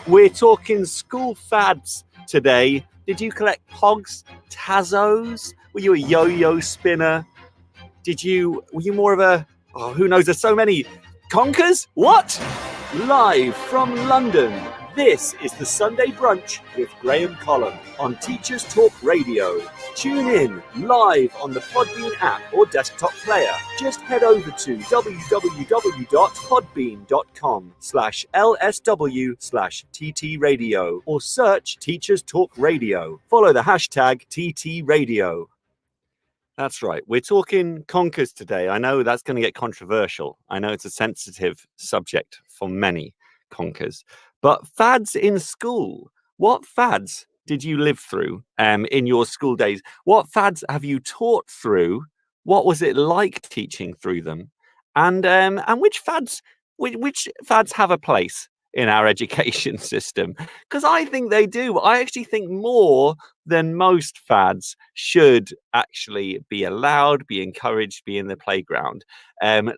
We're talking school fads today. Did you collect Pogs, Tazos? Were you a yo-yo spinner? Were you more of a, who knows, there's so many. Conkers? What? Live from London, this is the Sunday Brunch with Graham Columb on Teachers Talk Radio. Tune in live on the Podbean app or desktop player. Just head over to www.podbean.com/LSW/TT Radio or search Teachers Talk Radio. Follow the hashtag TT Radio. That's right. We're talking conkers today. I know that's going to get controversial. I know it's a sensitive subject for many conkers. But fads in school. What fads did you live through in your school days? What fads have you taught through? What was it like teaching through them? And which fads have a place in our education system? Because I think they do. I actually think more than most fads should actually be allowed, be encouraged, be in the playground.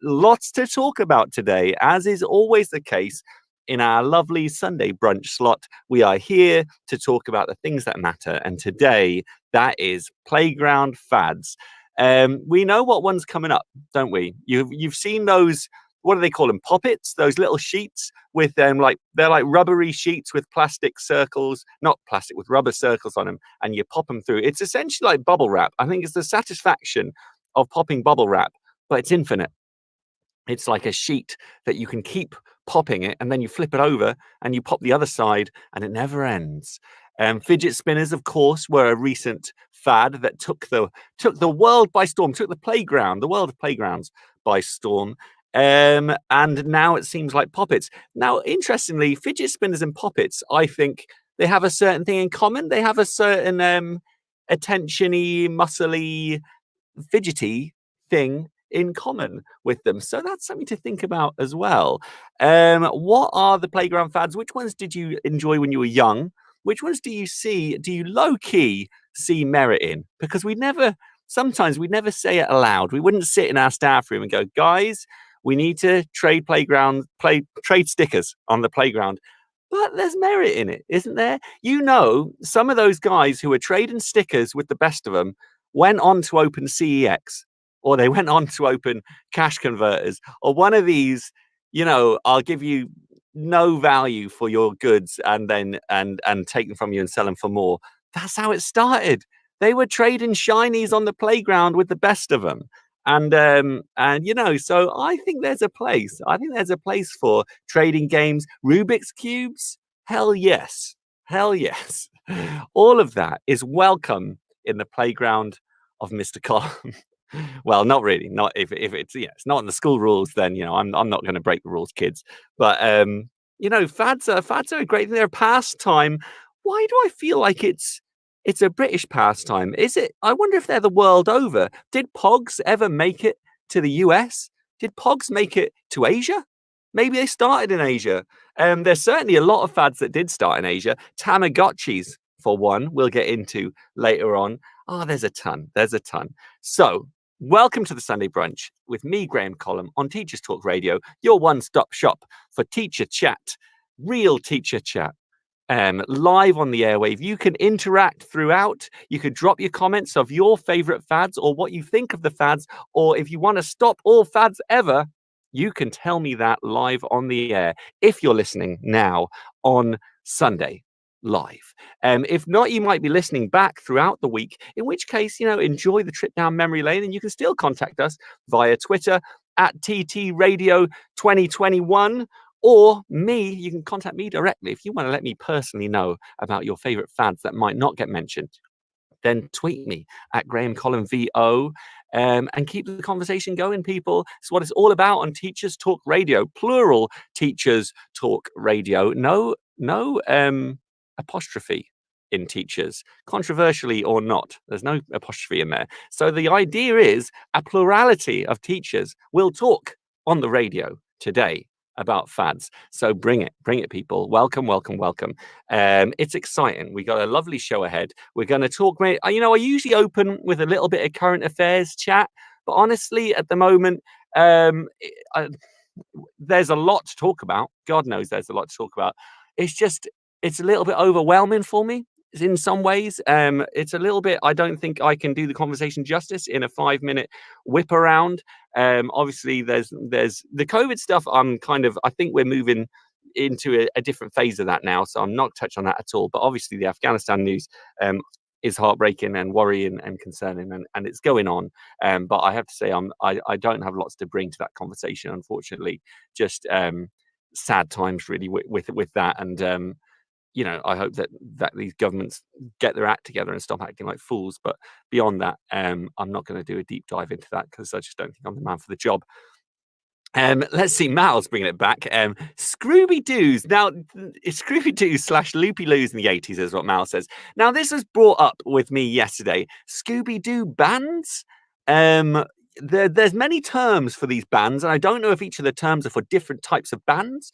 Lots to talk about today, as is always the case in our lovely Sunday brunch slot. We are here to talk about the things that matter. And today, that is playground fads. We know what one's coming up, don't we? You've seen those. What do they call them? Poppets, those little sheets with they're like rubbery sheets with plastic circles, not plastic, with rubber circles on them, and you pop them through. It's essentially like bubble wrap. I think it's the satisfaction of popping bubble wrap, but it's infinite. It's like a sheet that you can keep popping it, and then you flip it over and you pop the other side, and it never ends. Fidget spinners, of course, were a recent fad that took the world by storm, took the world of playgrounds by storm. And now it seems like poppets. Now, interestingly, fidget spinners and poppets, I think they have a certain thing in common. They have a certain attention-y, muscly, fidgety thing in common with them. So that's something to think about as well. What are the playground fads? Which ones did you enjoy when you were young? Which ones do you low-key see merit in? Because sometimes we'd never say it aloud. We wouldn't sit in our staff room and go, guys, we need to trade stickers on the playground. But there's merit in it, isn't there? You know, some of those guys who were trading stickers with the best of them went on to open CEX, or they went on to open Cash Converters, or one of these, I'll give you no value for your goods and then and take them from you and sell them for more. That's how it started. They were trading shinies on the playground with the best of them. And so I think there's a place. I think there's a place for trading games, Rubik's Cubes. Hell yes. Hell yes. All of that is welcome in the playground of Mr. Column. Well, not really. Not if it's not in the school rules, then I'm not going to break the rules, kids. But fads are a great thing. They're a pastime. Why do I feel like it's a British pastime? Is it? I wonder if they're the world over. Did Pogs ever make it to the US? Did Pogs make it to Asia? Maybe they started in Asia. There's certainly a lot of fads that did start in Asia. Tamagotchis, for one, we'll get into later on. Oh, there's a ton. So, welcome to the Sunday Brunch with me, Graham Columb, on Teachers Talk Radio, your one-stop shop for teacher chat, real teacher chat. Live on the airwave. You can interact throughout. You could drop your comments of your favorite fads or what you think of the fads, or if you want to stop all fads ever, you can tell me that live on the air if you're listening now on Sunday live. If not, you might be listening back throughout the week, in which case, enjoy the trip down memory lane, and you can still contact us via Twitter at TT Radio 2021. Or me, you can contact me directly if you want to let me personally know about your favorite fads that might not get mentioned. Then tweet me at Graham Column VO and keep the conversation going, people. It's what it's all about on Teachers Talk Radio, plural Teachers Talk Radio. No apostrophe in teachers, controversially or not. There's no apostrophe in there. So the idea is a plurality of teachers will talk on the radio today about fads. So bring it, people. Welcome. It's exciting. We got a lovely show ahead. We're going to talk. I usually open with a little bit of current affairs chat, but honestly, at the moment, there's a lot to talk about. God knows there's a lot to talk about. it's a little bit overwhelming for me in some ways. It's a little bit, I don't think I can do the conversation justice in a 5-minute whip around. Obviously there's the COVID stuff. I think we're moving into a different phase of that now, so I'm not touching on that at all. But obviously the Afghanistan news is heartbreaking and worrying and concerning, and it's going on. But I have to say, I don't have lots to bring to that conversation, unfortunately. Just sad times really with that. And I hope that these governments get their act together and stop acting like fools. But beyond that, I'm not going to do a deep dive into that because I just don't think I'm the man for the job. Let's see, Mal's bringing it back. Scooby-Doo's. Now, Scooby-Doo / Loopy-Loos in the 80s is what Mal says. Now, this was brought up with me yesterday. Scooby-Doo bands? There's many terms for these bands, and I don't know if each of the terms are for different types of bands,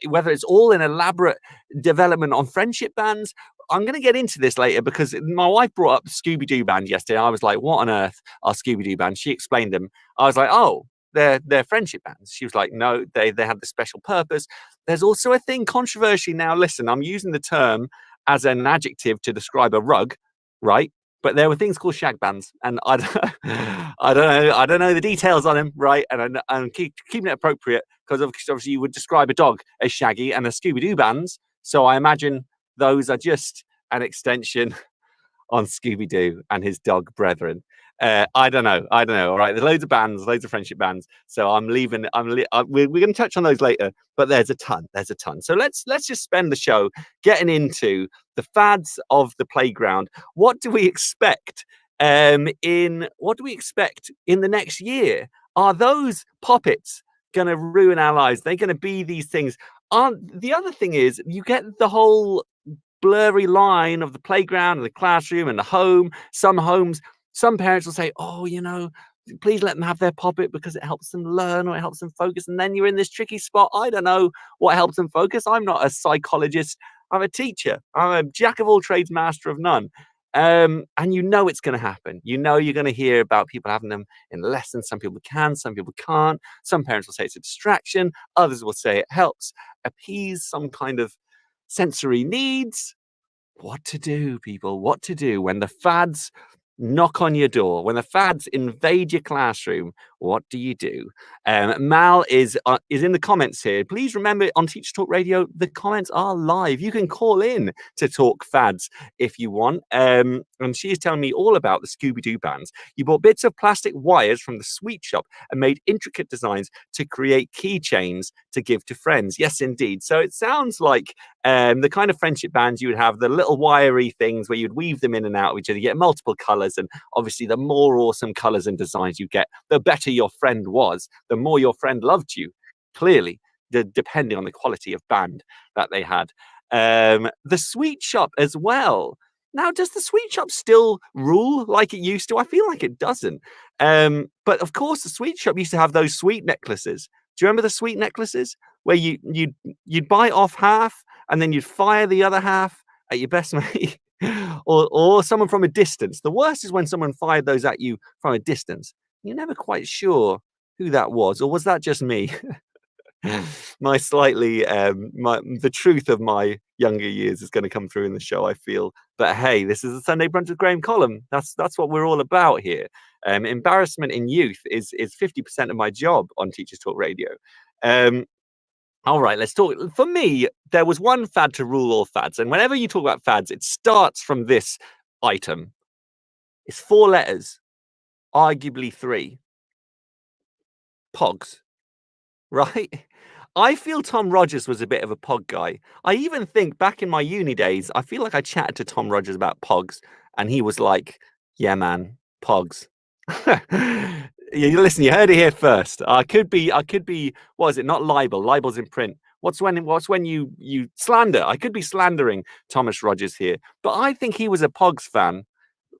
whether it's all an elaborate development on friendship bands. I'm going to get into this later because my wife brought up Scooby-Doo band yesterday. I was like, what on earth are Scooby-Doo bands? She explained them. I was like, oh, they're friendship bands. She was like, no, they have the special purpose. There's also a thing controversially now. Listen, I'm using the term as an adjective to describe a rug, right? But there were things called shag bands, and I don't know the details on them, right? And I'm keeping it appropriate because obviously you would describe a dog as shaggy and a Scooby-Doo bands. So I imagine those are just an extension on Scooby-Doo and his dog brethren. I don't know. All right, there's loads of bands, loads of friendship bands. So I'm leaving. We're going to touch on those later, but there's a ton. So let's just spend the show getting into the fads of the playground. What do we expect in the next year? Are those puppets going to ruin our lives? They're going to be these things. The other thing is you get the whole blurry line of the playground and the classroom and the home. Some parents will say, oh, please let them have their puppet because it helps them learn or it helps them focus. And then you're in this tricky spot. I don't know what helps them focus. I'm not a psychologist. I'm a teacher. I'm a jack of all trades, master of none. And it's going to happen. You're going to hear about people having them in lessons. Some people can, some people can't. Some parents will say it's a distraction. Others will say it helps appease some kind of sensory needs. What to do, people? What to do when the fads knock on your door, when the fads invade your classroom? What do you do? Mal is in the comments here. Please remember, on Teacher Talk Radio, the comments are live. You can call in to talk fads if you want. And she is telling me all about the Scooby-Doo bands. You bought bits of plastic wires from the sweet shop and made intricate designs to create keychains to give to friends. Yes, indeed. So it sounds like the kind of friendship bands you would have, the little wiry things where you'd weave them in and out of each other. You get multiple colors, and obviously the more awesome colors and designs you get, the better your friend was, the more your friend loved you, clearly, depending on the quality of band that they had. The sweet shop as well. Now, does the sweet shop still rule like it used to? I feel like it doesn't. But of course, the sweet shop used to have those sweet necklaces. Do you remember the sweet necklaces where you'd bite off half and then you'd fire the other half at your best mate or someone from a distance? The worst is when someone fired those at you from a distance. You're never quite sure who that was, or was that just me? The truth of my younger years is going to come through in the show, I feel. But hey, this is a Sunday Brunch with Graham Column. That's what we're all about here. Embarrassment in youth is 50% of my job on Teachers Talk Radio. All right, let's talk. For me, there was one fad to rule all fads. And whenever you talk about fads, it starts from this item. It's 4 letters, arguably 3. Pogs, right? I feel Tom Rogers was a bit of a pog guy. I even think back in my uni days, I feel like I chatted to Tom Rogers about pogs, and he was like, yeah, man, pogs. Listen, you heard it here first. I could be, what is it? Not libel. Libel's in print. What's when you slander? I could be slandering Thomas Rogers here, but I think he was a Pogs fan.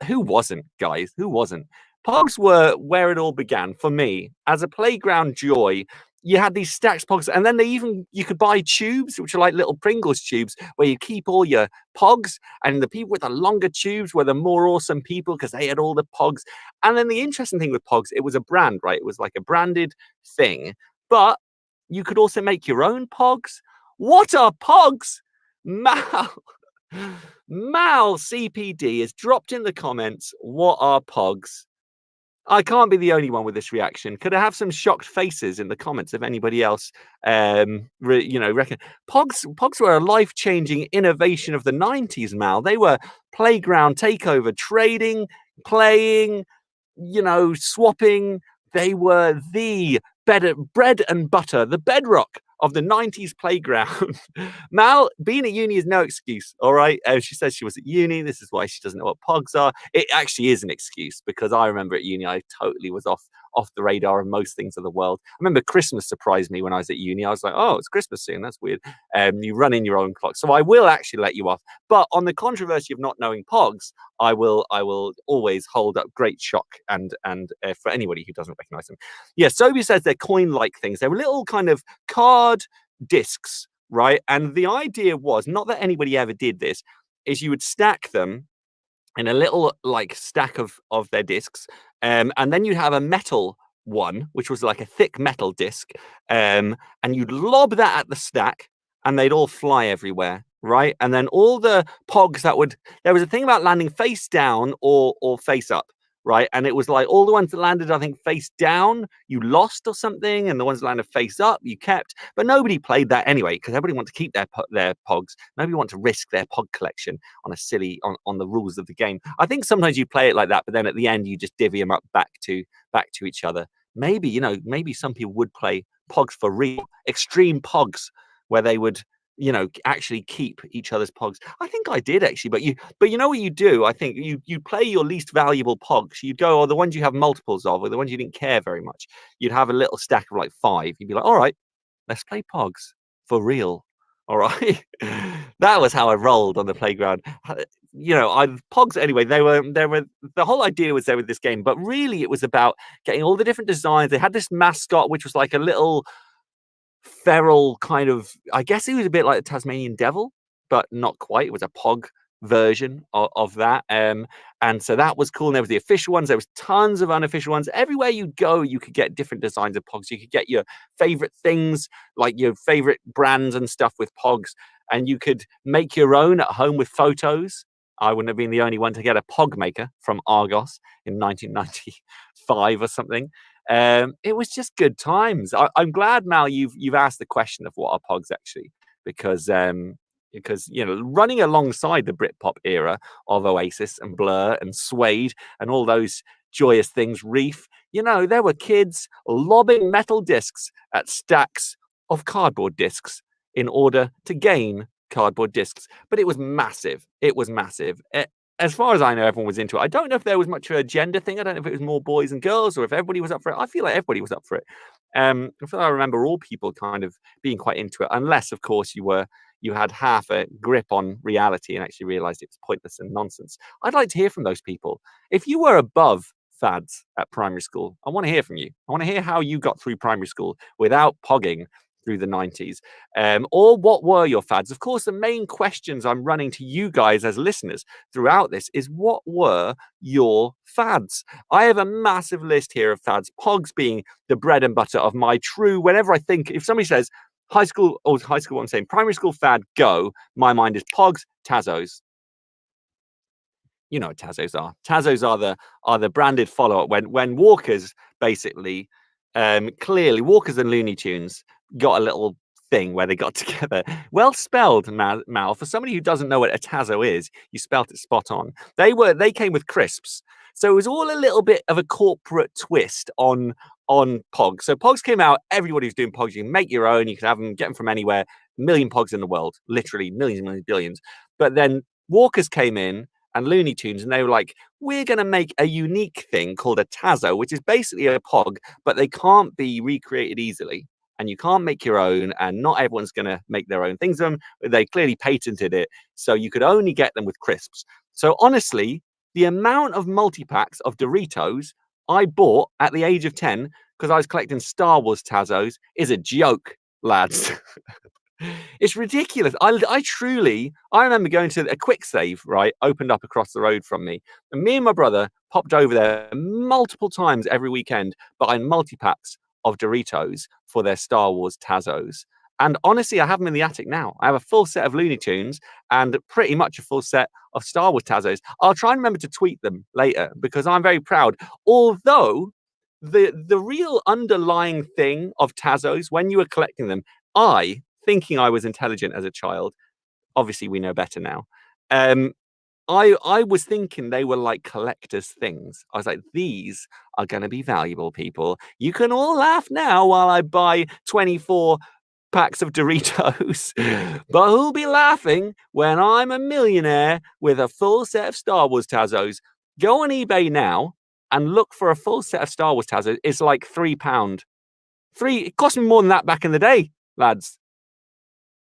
Who wasn't, guys? Who wasn't? Pogs were where it all began for me. As a playground joy, you had these stacks of Pogs, and then you could buy tubes, which are like little Pringles tubes, where you keep all your Pogs, and the people with the longer tubes were the more awesome people because they had all the Pogs. And then the interesting thing with Pogs, it was a brand, right? It was like a branded thing, but you could also make your own Pogs. What are Pogs? Mal, Mal CPD has dropped in the comments, what are pogs? I can't be the only one with this reaction. Could I have some shocked faces in the comments if anybody else, reckon Pogs were a life-changing innovation of the 90s, Mal. They were playground takeover, trading, playing, swapping. They were the bread and butter, the bedrock of the 90s playground. Mal, being at uni is no excuse, all right? She says she was at uni. This is why she doesn't know what pogs are. It actually is an excuse because I remember at uni, I totally was off the radar of most things of the world. I remember Christmas surprised me when I was at uni. I was like, oh, it's Christmas soon. That's weird. You run in your own clock. So I will actually let you off. But on the controversy of not knowing pogs, I will always hold up great shock and for anybody who doesn't recognize them. Yeah, Sobi says they're coin-like things. They were little kind of card discs, right? And the idea was, not that anybody ever did this, is you would stack them in a little like stack of their discs, and then you'd have a metal one, which was like a thick metal disc, and you'd lob that at the stack, and they'd all fly everywhere, right? And then all the pogs there was a thing about landing face down or face up, right? And it was like all the ones that landed, I think, face down, you lost or something, and the ones that landed face up, you kept. But nobody played that anyway because everybody wanted to keep their pogs. Nobody wanted to risk their pog collection on on the rules of the game. I think sometimes you play it like that, but then at the end you just divvy them up back to each other. Maybe maybe some people would play pogs for real, extreme pogs, where they would actually keep each other's pogs. I think I did actually, but you know what you do? I think you play your least valuable pogs. You'd go, or the ones you have multiples of, or the ones you didn't care very much. You'd have a little stack of like 5. You'd be like, all right, let's play pogs for real. All right. That was how I rolled on the playground. Pogs anyway, they were the whole idea was there with this game, but really it was about getting all the different designs. They had this mascot, which was like a little feral kind of, I guess he was a bit like the Tasmanian devil, but not quite. It was a pog version of that. And so that was cool. And there was the official ones. There was tons of unofficial ones. Everywhere you go, you could get different designs of pogs. You could get your favorite things, like your favorite brands and stuff with pogs. And you could make your own at home with photos. I wouldn't have been the only one to get a pog maker from Argos in 1995 or something. It was just good times. I'm glad, Mal, you've asked the question of what are pogs actually, because running alongside the Britpop era of Oasis and Blur and Suede and all those joyous things, Reef, there were kids lobbing metal discs at stacks of cardboard discs in order to gain cardboard discs. But it was massive. As far as I know, everyone was into it. I don't know if there was much of a gender thing. I don't know if it was more boys and girls or if everybody was up for it. I feel like everybody was up for it. I remember all people kind of being quite into it, unless, of course, you had half a grip on reality and actually realized it was pointless and nonsense. I'd like to hear from those people. If you were above fads at primary school, I want to hear from you. I want to hear how you got through primary school without pogging through the 90s, or what were your fads? Of course, the main questions I'm running to you guys as listeners throughout this is, what were your fads? I have a massive list here of fads, pogs being the bread and butter of my true, whenever I think, if somebody says high school, I'm saying primary school fad, go, my mind is pogs, Tazos. You know what Tazos are. Tazos are the branded follow-up when Walkers basically, clearly Walkers and Looney Tunes got a little thing where they got together. Well spelled, Mal. For somebody who doesn't know what a Tazo is, you spelt it spot on. They came with crisps. So it was all a little bit of a corporate twist on Pogs. So Pogs came out, everybody was doing Pogs. You can make your own, you can have them, get them from anywhere. A million Pogs in the world, literally millions and millions, billions. But then Walkers came in and Looney Tunes, and they were like, we're going to make a unique thing called a Tazo, which is basically a Pog, but they can't be recreated easily. And you can't make your own, and not everyone's going to make their own things. They clearly patented it, so you could only get them with crisps. So honestly, the amount of multi-packs of Doritos I bought at the age of 10, because I was collecting Star Wars Tazos, is a joke, lads. It's ridiculous. I remember going to a quick save, right, opened up across the road from me. And me and my brother popped over there multiple times every weekend, buying multi-packs of Doritos for their Star Wars Tazos. And honestly, I have them in the attic now. I have a full set of Looney Tunes and pretty much a full set of Star Wars Tazos. I'll try and remember to tweet them later because I'm very proud. Although the real underlying thing of Tazos, when you were collecting them, I, thinking I was intelligent as a child, obviously we know better now. I was thinking they were like collector's things. I was like, these are going to be valuable, people. You can all laugh now while I buy 24 packs of Doritos. But who'll be laughing when I'm a millionaire with a full set of Star Wars Tazos? Go on eBay now and look for a full set of Star Wars Tazos. It's like £3. It cost me more than that back in the day, lads.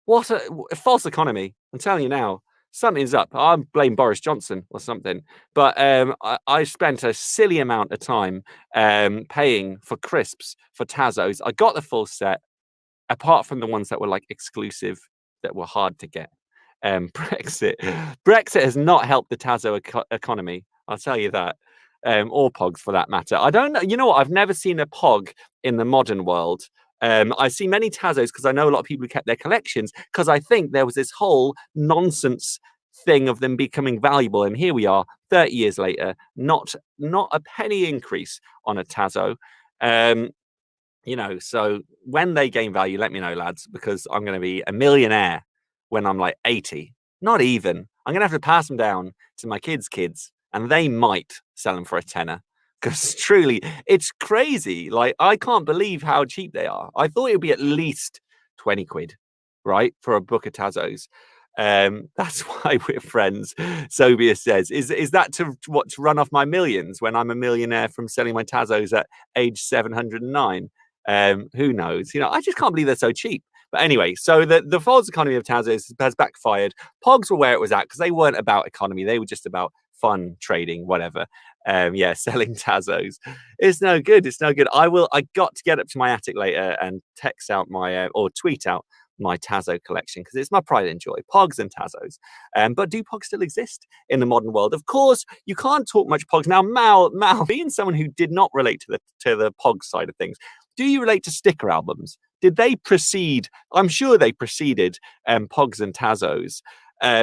What a false economy. I'm telling you now. Something's up. I blame Boris Johnson or something. But I spent a silly amount of time paying for crisps for Tazos. I got the full set, apart from the ones that were like exclusive, that were hard to get. Brexit has not helped the Tazo economy. I'll tell you that. Or Pogs for that matter. I don't know. You know what? I've never seen a Pog in the modern world. I see many Tazos because I know a lot of people who kept their collections because I think there was this whole nonsense thing of them becoming valuable. And here we are 30 years later, not a penny increase on a Tazo. So when they gain value, let me know, lads, because I'm going to be a millionaire when I'm like 80. Not even. I'm going to have to pass them down to my kids' kids, and they might sell them for a tenner. Because truly, it's crazy. Like, I can't believe how cheap they are. I thought it would be at least 20 quid, right, for a book of Tazos. That's why we're friends, Sobia says. Is that to run off my millions when I'm a millionaire from selling my Tazos at age 709? Who knows? I just can't believe they're so cheap. But anyway, so the false economy of Tazos has backfired. Pogs were where it was at because they weren't about economy. They were just about fun, trading, whatever. Selling Tazos. It's no good. I got to get up to my attic later and text out my or tweet out my Tazo collection because it's my pride and joy. Pogs and Tazos. But do Pogs still exist in the modern world? Of course, you can't talk much Pogs now. Mal, being someone who did not relate to the Pogs side of things, do you relate to sticker albums? Did they precede? I'm sure they preceded Pogs and Tazos.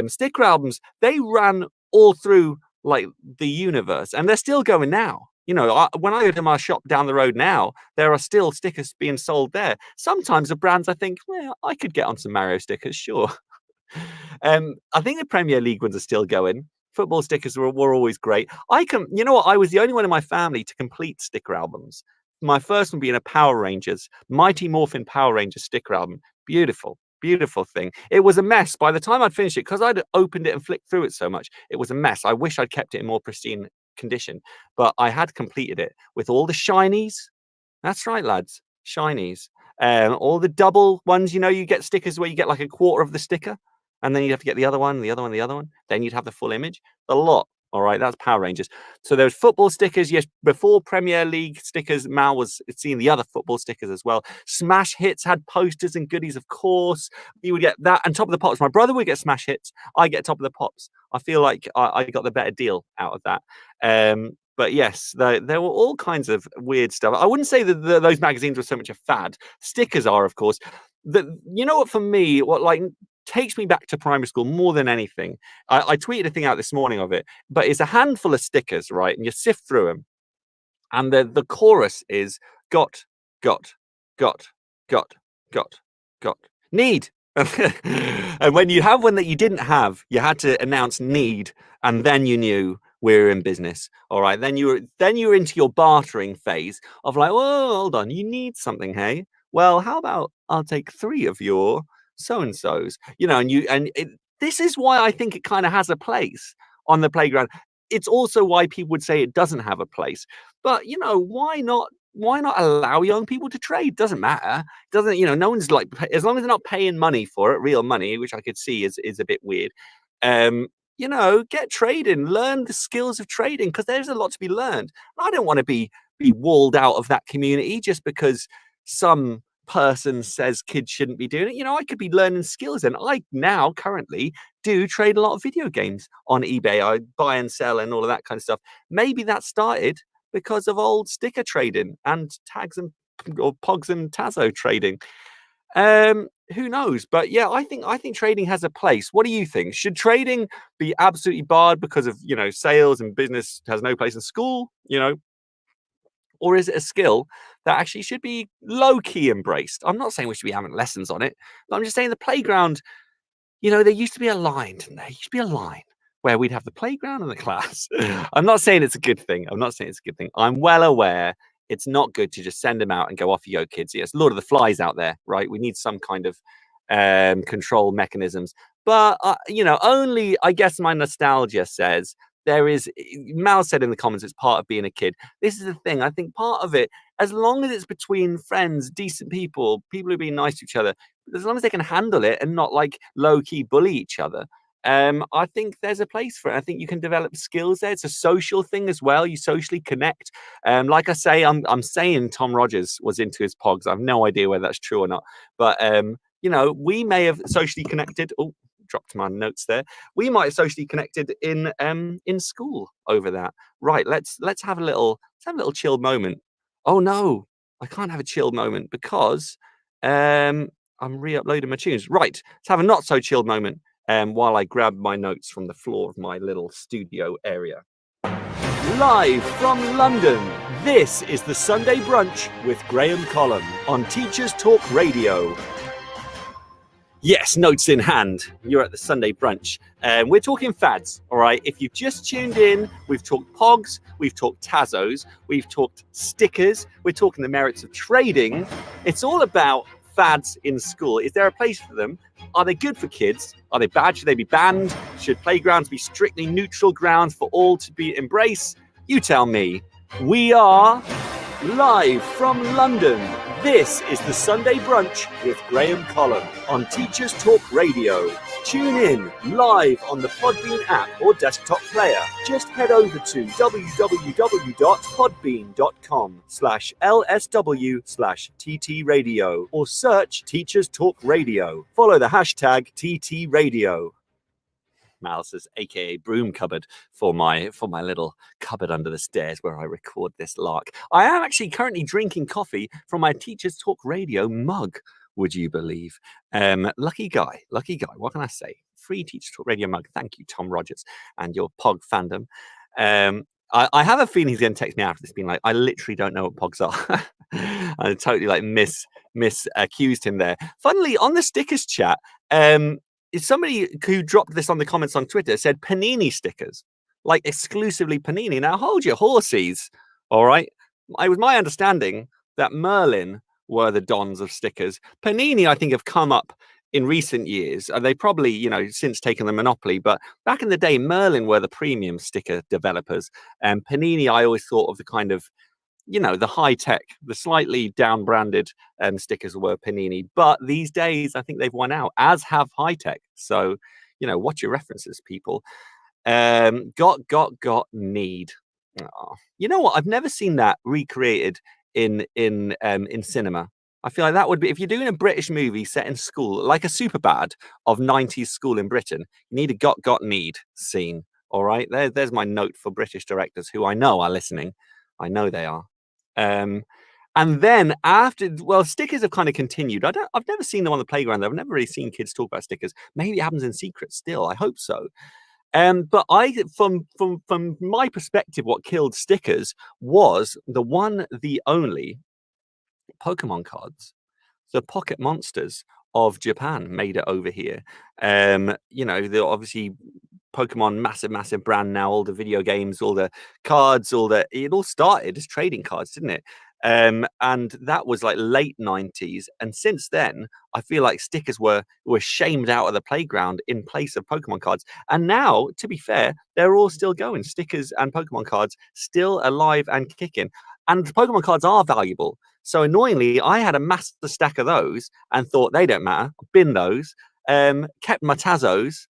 Sticker albums, they ran all through like the universe, and they're still going now. When I go to my shop down the road now, there are still stickers being sold there. Sometimes the brands I think, well, I could get on some Mario stickers, sure. I think the Premier League ones are still going. Football stickers were always great. I was the only one in my family to complete sticker albums. My first one being a Power Rangers, Mighty Morphin Power Rangers sticker album. Beautiful thing. It was a mess. By the time I'd finished it, because I'd opened it and flicked through it so much, it was a mess. I wish I'd kept it in more pristine condition, but I had completed it with all the shinies. That's right, lads. Shinies. All the double ones, you get stickers where you get like a quarter of the sticker, and then you have to get the other one, the other one, the other one. Then you'd have the full image. A lot. All right, that's Power Rangers. So there was football stickers. Yes, before Premier League stickers, Mal was seeing the other football stickers as well. Smash Hits had posters and goodies, of course. You would get that. And Top of the Pops. My brother would get Smash Hits. I get Top of the Pops. I feel like I got the better deal out of that. But yes, there were all kinds of weird stuff. I wouldn't say that those magazines were so much a fad. Stickers are, of course. You know what, for me, takes me back to primary school more than anything. I tweeted a thing out this morning of it, but it's a handful of stickers, right? And you sift through them. And the chorus is got, need. And when you have one that you didn't have, you had to announce need, and then you knew we're in business. All right. Then you're into your bartering phase of like, oh, hold on, you need something, hey? Well, how about I'll take 3 of your so-and-sos, this is why I think it kind of has a place on the playground. It's also why people would say it doesn't have a place. But, why not allow young people to trade? Doesn't matter. Doesn't, no one's like, as long as they're not paying money for it, real money, which I could see is a bit weird. Get trading, learn the skills of trading, because there's a lot to be learned. I don't want to be walled out of that community just because some person says kids shouldn't be doing it. I could be learning skills, and I now currently do trade a lot of video games on eBay. I buy and sell and all of that kind of stuff. Maybe that started because of old sticker trading and tags and or Pogs and Tazo trading. who knows? But yeah, I think trading has a place. What do you think? Should trading be absolutely barred because of, sales and business has no place in school? Or is it a skill that actually should be low key embraced? I'm not saying we should be having lessons on it, but I'm just saying the playground, there used to be a line, didn't there? There used to be a line where we'd have the playground and the class. I'm not saying it's a good thing. I'm not saying it's a good thing. I'm well aware it's not good to just send them out and go, off you go, kids. Yes, Lord of the Flies out there, right? We need some kind of control mechanisms. But, only, I guess my nostalgia says there is, Mal said in the comments, it's part of being a kid. This is the thing. I think part of it, as long as it's between friends, decent people who are being nice to each other, as long as they can handle it and not like low key bully each other, I think there's a place for it. I think you can develop skills there. It's a social thing as well. You socially connect. Like I say, I'm saying Tom Rogers was into his pogs. I have no idea whether that's true or not. But we may have socially connected. Oh, dropped my notes there. We might have socially connected in school over that. Right. Let's have a little chilled moment. Oh no, I can't have a chilled moment because I'm re-uploading my tunes. Right. Let's have a not so chilled moment. While I grab my notes from the floor of my little studio area. Live from London, this is the Sunday Brunch with Graham Columb on Teachers Talk Radio. Yes, notes in hand. You're at the Sunday Brunch. We're talking fads, all right? If you've just tuned in, we've talked pogs, we've talked Tazos, we've talked stickers, we're talking the merits of trading. It's all about fads in school. Is there a place for them? Are they good for kids? Are they bad? Should they be banned? Should playgrounds be strictly neutral grounds for all to be embraced? You tell me. We are live from London. This is the Sunday Brunch with Graham Columb on Teachers Talk Radio. Tune in live on the Podbean app or desktop player. Just head over to www.podbean.com/LSW/TT Radio or search Teachers Talk Radio. Follow the hashtag TT Radio. Mouse's aka broom cupboard for my little cupboard under the stairs where I record this lark. I am actually currently drinking coffee from my Teachers Talk Radio mug. Would you believe? Lucky guy. What can I say? Free Teachers Talk Radio mug. Thank you, Tom Rogers, and your Pog fandom. I have a feeling he's going to text me after this, being like, I literally don't know what Pogs are. I totally accused him there. Funnily, on the stickers chat, somebody who dropped this on the comments on Twitter said Panini stickers, like exclusively Panini. Now hold your horses, all right? It was my understanding that Merlin were the dons of stickers. Panini, I think, have come up in recent years. They probably, since taken the monopoly, but back in the day, Merlin were the premium sticker developers. And Panini, I always thought of the kind of, the high tech, the slightly down branded stickers were Panini. But these days, I think they've won out, as have high tech. So, watch your references, people. Got, need. Oh. You know what? I've never seen that recreated in cinema. I feel like that would be, if you're doing a British movie set in school, like a Superbad of 90s school in Britain, you need a got, need scene. All right. There's my note for British directors who I know are listening. I know they are. And then stickers have kind of continued. I've never seen them on the playground. I've never really seen kids talk about stickers. Maybe it happens in secret still. I hope so. But from my perspective, what killed stickers was the only Pokemon cards. The Pocket Monsters of Japan made it over here. They're obviously Pokemon, massive brand now. All the video games, all the cards, it all started as trading cards, didn't it? And that was like late 90s. And since then, I feel like stickers were shamed out of the playground in place of Pokemon cards. And now, to be fair, they're all still going. Stickers and Pokemon cards still alive and kicking. And Pokemon cards are valuable. So annoyingly, I had a massive stack of those and thought they don't matter. Bin those. Kept my Tazos.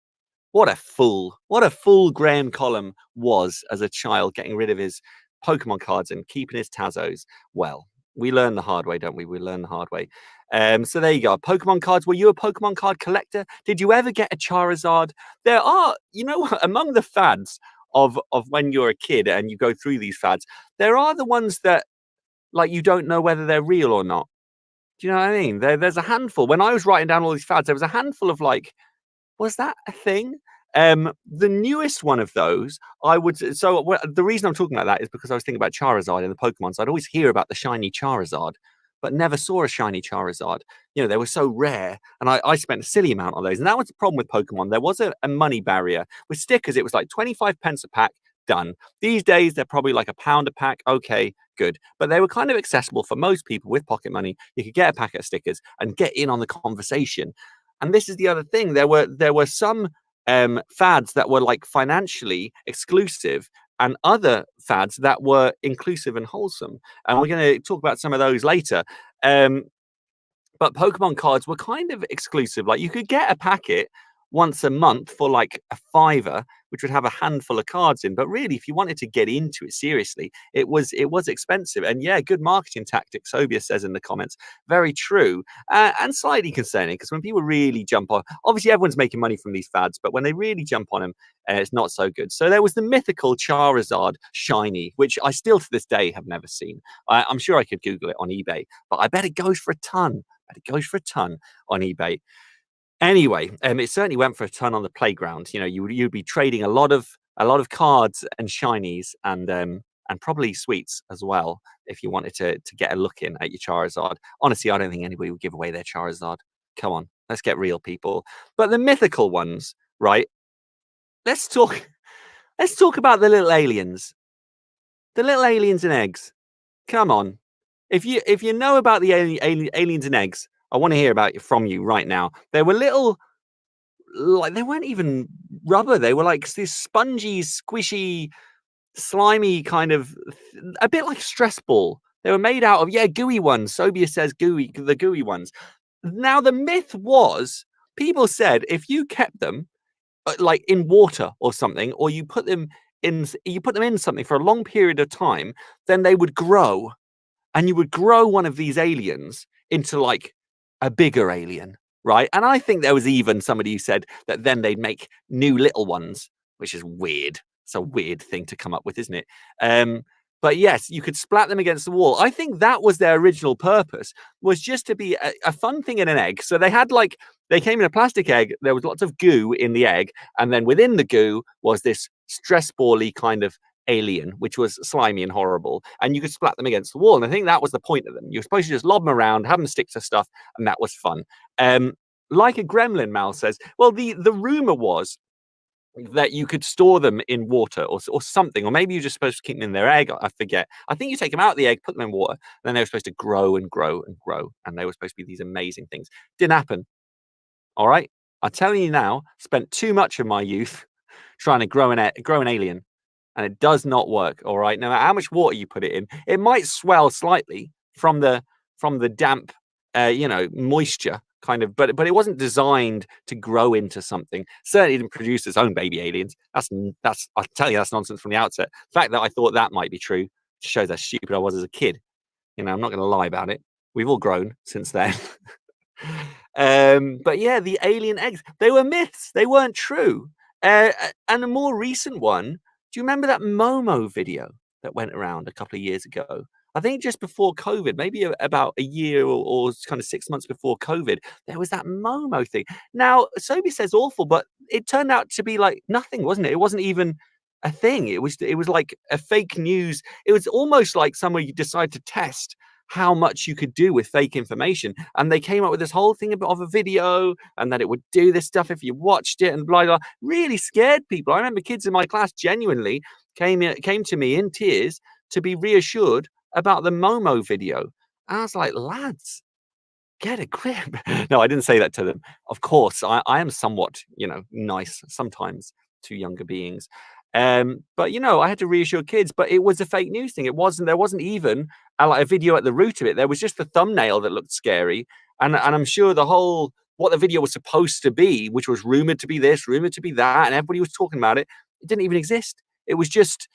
What a fool Graham Columb was as a child, getting rid of his Pokemon cards and keeping his Tazos. Well, we learn the hard way, don't we? We learn the hard way. So there you go. Pokemon cards. Were you a Pokemon card collector? Did you ever get a Charizard? There are, among the fads of when you're a kid and you go through these fads, there are the ones that, like, you don't know whether they're real or not. Do you know what I mean? There's a handful. When I was writing down all these fads, there was a handful of like, was that a thing? The newest one of those, the reason I'm talking about that is because I was thinking about Charizard in the Pokemon. So I'd always hear about the shiny Charizard, but never saw a shiny Charizard. You know, they were so rare, and I spent a silly amount on those. And that was the problem with Pokemon. There was a money barrier. With stickers, it was like 25 pence a pack, done. These days, they're probably like £1 a pack. Okay, good. But they were kind of accessible for most people with pocket money. You could get a packet of stickers and get in on the conversation. And this is the other thing. There were some fads that were like financially exclusive and other fads that were inclusive and wholesome. And we're going to talk about some of those later. But Pokemon cards were kind of exclusive. Like you could get a packet once a month for like a fiver, which would have a handful of cards in. But really, if you wanted to get into it seriously, it was expensive. And yeah, good marketing tactic, Sobia says in the comments. Very true. And slightly concerning, because when people really jump on, obviously everyone's making money from these fads, but when they really jump on them, it's not so good. So there was the mythical Charizard shiny, which I still to this day have never seen. I'm sure I could Google it on eBay, but I bet it goes for a ton. On eBay. Anyway, it certainly went for a ton on the playground. You know, you'd be trading a lot of cards and shinies and probably sweets as well if you wanted to get a look in at your Charizard. Honestly, I don't think anybody would give away their Charizard. Come on, let's get real, people. But the mythical ones, right? Let's talk about the little aliens. The little aliens and eggs. Come on. If you know about the aliens and eggs, I want to hear about it from you right now. They were little, like they weren't even rubber. They were like this spongy, squishy, slimy kind of, a bit like stress ball. They were made out of gooey ones. Sobia says gooey, the gooey ones. Now the myth was, people said if you kept them like in water or something, or you put them in something for a long period of time, then they would grow. And you would grow one of these aliens into like a bigger alien, right? And I think there was even somebody who said that then they'd make new little ones, which is weird. It's a weird thing to come up with, isn't it? But yes, you could splat them against the wall. I think that was their original purpose, was just to be a fun thing in an egg. So they had they came in a plastic egg. There was lots of goo in the egg. And then within the goo was this stress ball-y kind of alien, which was slimy and horrible, and you could splat them against the wall. And I think that was the point of them. You were supposed to just lob them around, have them stick to stuff, and that was fun. Like a gremlin, Mal says. Well, the rumor was that you could store them in water or something, or maybe you're just supposed to keep them in their egg. I forget. I think you take them out of the egg, put them in water, and then they were supposed to grow and grow and grow, and they were supposed to be these amazing things. Didn't happen. All right, I'm telling you now. Spent too much of my youth trying to grow an alien. And it does not work. All right. No matter how much water you put it in, it might swell slightly from the damp, moisture kind of, but it wasn't designed to grow into something. Certainly didn't produce its own baby aliens. That's I'll tell you, that's nonsense from the outset. The fact that I thought that might be true shows how stupid I was as a kid. You know, I'm not going to lie about it. We've all grown since then. But yeah, the alien eggs, they were myths. They weren't true. And a more recent one. Do you remember that Momo video that went around a couple of years ago? I think just before COVID, maybe about a year or kind of 6 months before COVID, there was that Momo thing. Now, Sobi says awful, but it turned out to be like nothing, wasn't it? It wasn't even a thing. It was like a fake news. It was almost like somebody decided to test how much you could do with fake information. And they came up with this whole thing of a video and that it would do this stuff if you watched it and blah, blah. Really scared people. I remember kids in my class genuinely came to me in tears to be reassured about the Momo video. And I was like, lads, get a grip. No, I didn't say that to them. Of course, I am somewhat, nice sometimes to younger beings. But I had to reassure kids, but it was a fake news thing. There wasn't even a video at the root of it. There was just the thumbnail that looked scary. And I'm sure what the video was supposed to be, which was rumored to be this, rumored to be that, and everybody was talking about it, it didn't even exist. It was just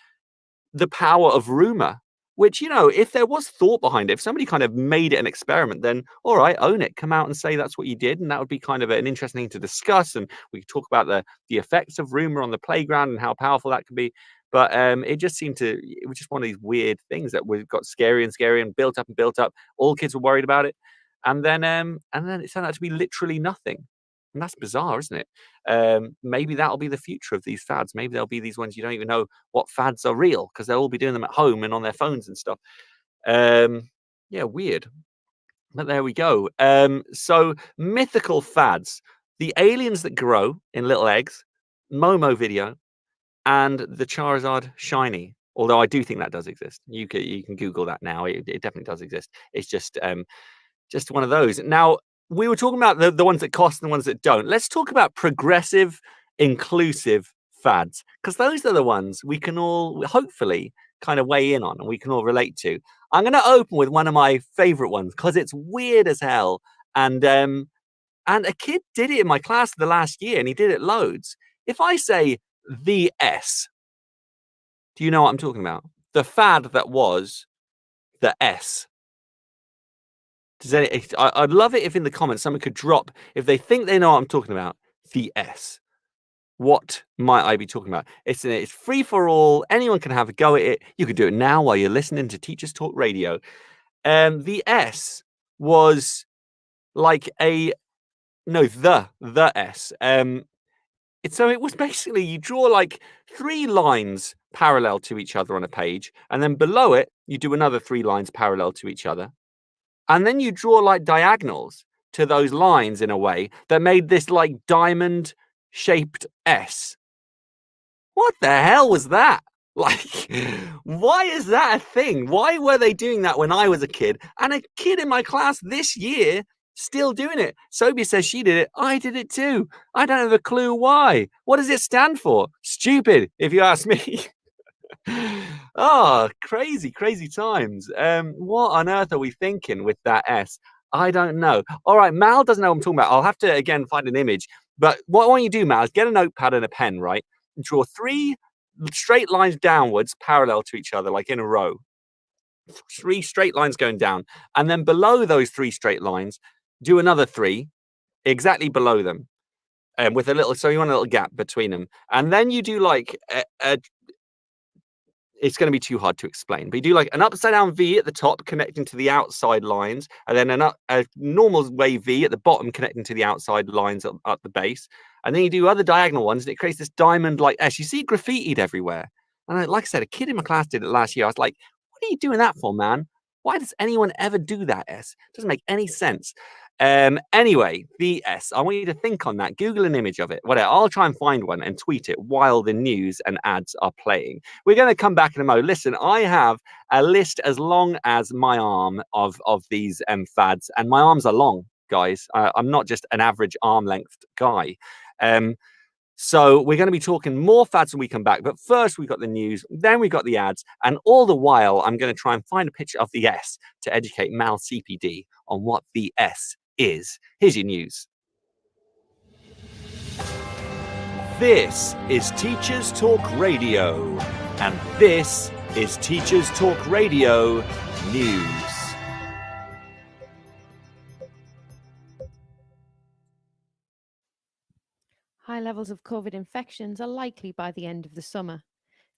the power of rumor, which, if there was thought behind it, if somebody kind of made it an experiment, then all right, own it, come out and say that's what you did. And that would be kind of an interesting thing to discuss. And we could talk about the effects of rumor on the playground and how powerful that could be. But it was just one of these weird things that got scary and scary and built up and built up. All kids were worried about it. and then it turned out to be literally nothing. And that's bizarre, isn't it? Maybe that'll be the future of these fads. Maybe there'll be these ones you don't even know what fads are real because they'll all be doing them at home and on their phones and stuff. Yeah, weird. But there we go. So mythical fads: the aliens that grow in little eggs, Momo video, and the Charizard shiny. Although I do think that does exist. You can Google that now. It definitely does exist. It's just one of those. Now, we were talking about the ones that cost and the ones that don't. Let's talk about progressive, inclusive fads, because those are the ones we can all hopefully kind of weigh in on and we can all relate to. I'm going to open with one of my favorite ones because it's weird as hell. And a kid did it in my class the last year, and he did it loads. If I say the S, do you know what I'm talking about? The fad that was the S. I'd love it if in the comments someone could drop, if they think they know what I'm talking about, the S. What might I be talking about? It's free for all. Anyone can have a go at it. You can do it now while you're listening to Teachers Talk Radio. The S was like the S. So it was basically you draw like 3 lines parallel to each other on a page, and then below it you do another 3 lines parallel to each other. And then you draw like diagonals to those lines in a way that made this like diamond shaped S. What the hell was that? Like, why is that a thing? Why were they doing that when I was a kid? And a kid in my class this year still doing it. Sophie says she did it. I did it too. I don't have a clue why. What does it stand for? Stupid, if you ask me. Oh, crazy times. What on earth are we thinking with that S? I don't know. All right, Mal doesn't know what I'm talking about. I'll have to again find an image. But what I want you to do, Mal, is get a notepad and a pen, right? And draw 3 straight lines downwards, parallel to each other, like in a row. 3 straight lines going down, and then below those 3 straight lines, do another 3 exactly below them, with a little. So you want a little gap between them, and then you do like a it's going to be too hard to explain, but you do like an upside down V at the top connecting to the outside lines, and then a normal way V at the bottom connecting to the outside lines at the base. And then you do other diagonal ones, and it creates this diamond like S. You see graffitied everywhere. And like I said, a kid in my class did it last year. I was like, what are you doing that for, man? Why does anyone ever do that, S? It doesn't make any sense. Anyway, the S. I want you to think on that. Google an image of it. Whatever. I'll try and find one and tweet it while the news and ads are playing. We're going to come back in a moment. Listen, I have a list as long as my arm of these fads, and my arms are long, guys. I'm not just an average arm length guy. So we're going to be talking more fads when we come back. But first, we've got the news, then we've got the ads. And all the while, I'm going to try and find a picture of the S to educate Mal CPD on what the S is. Here's your news. This is Teachers Talk Radio. And this is Teachers Talk Radio News. High levels of COVID infections are likely by the end of the summer.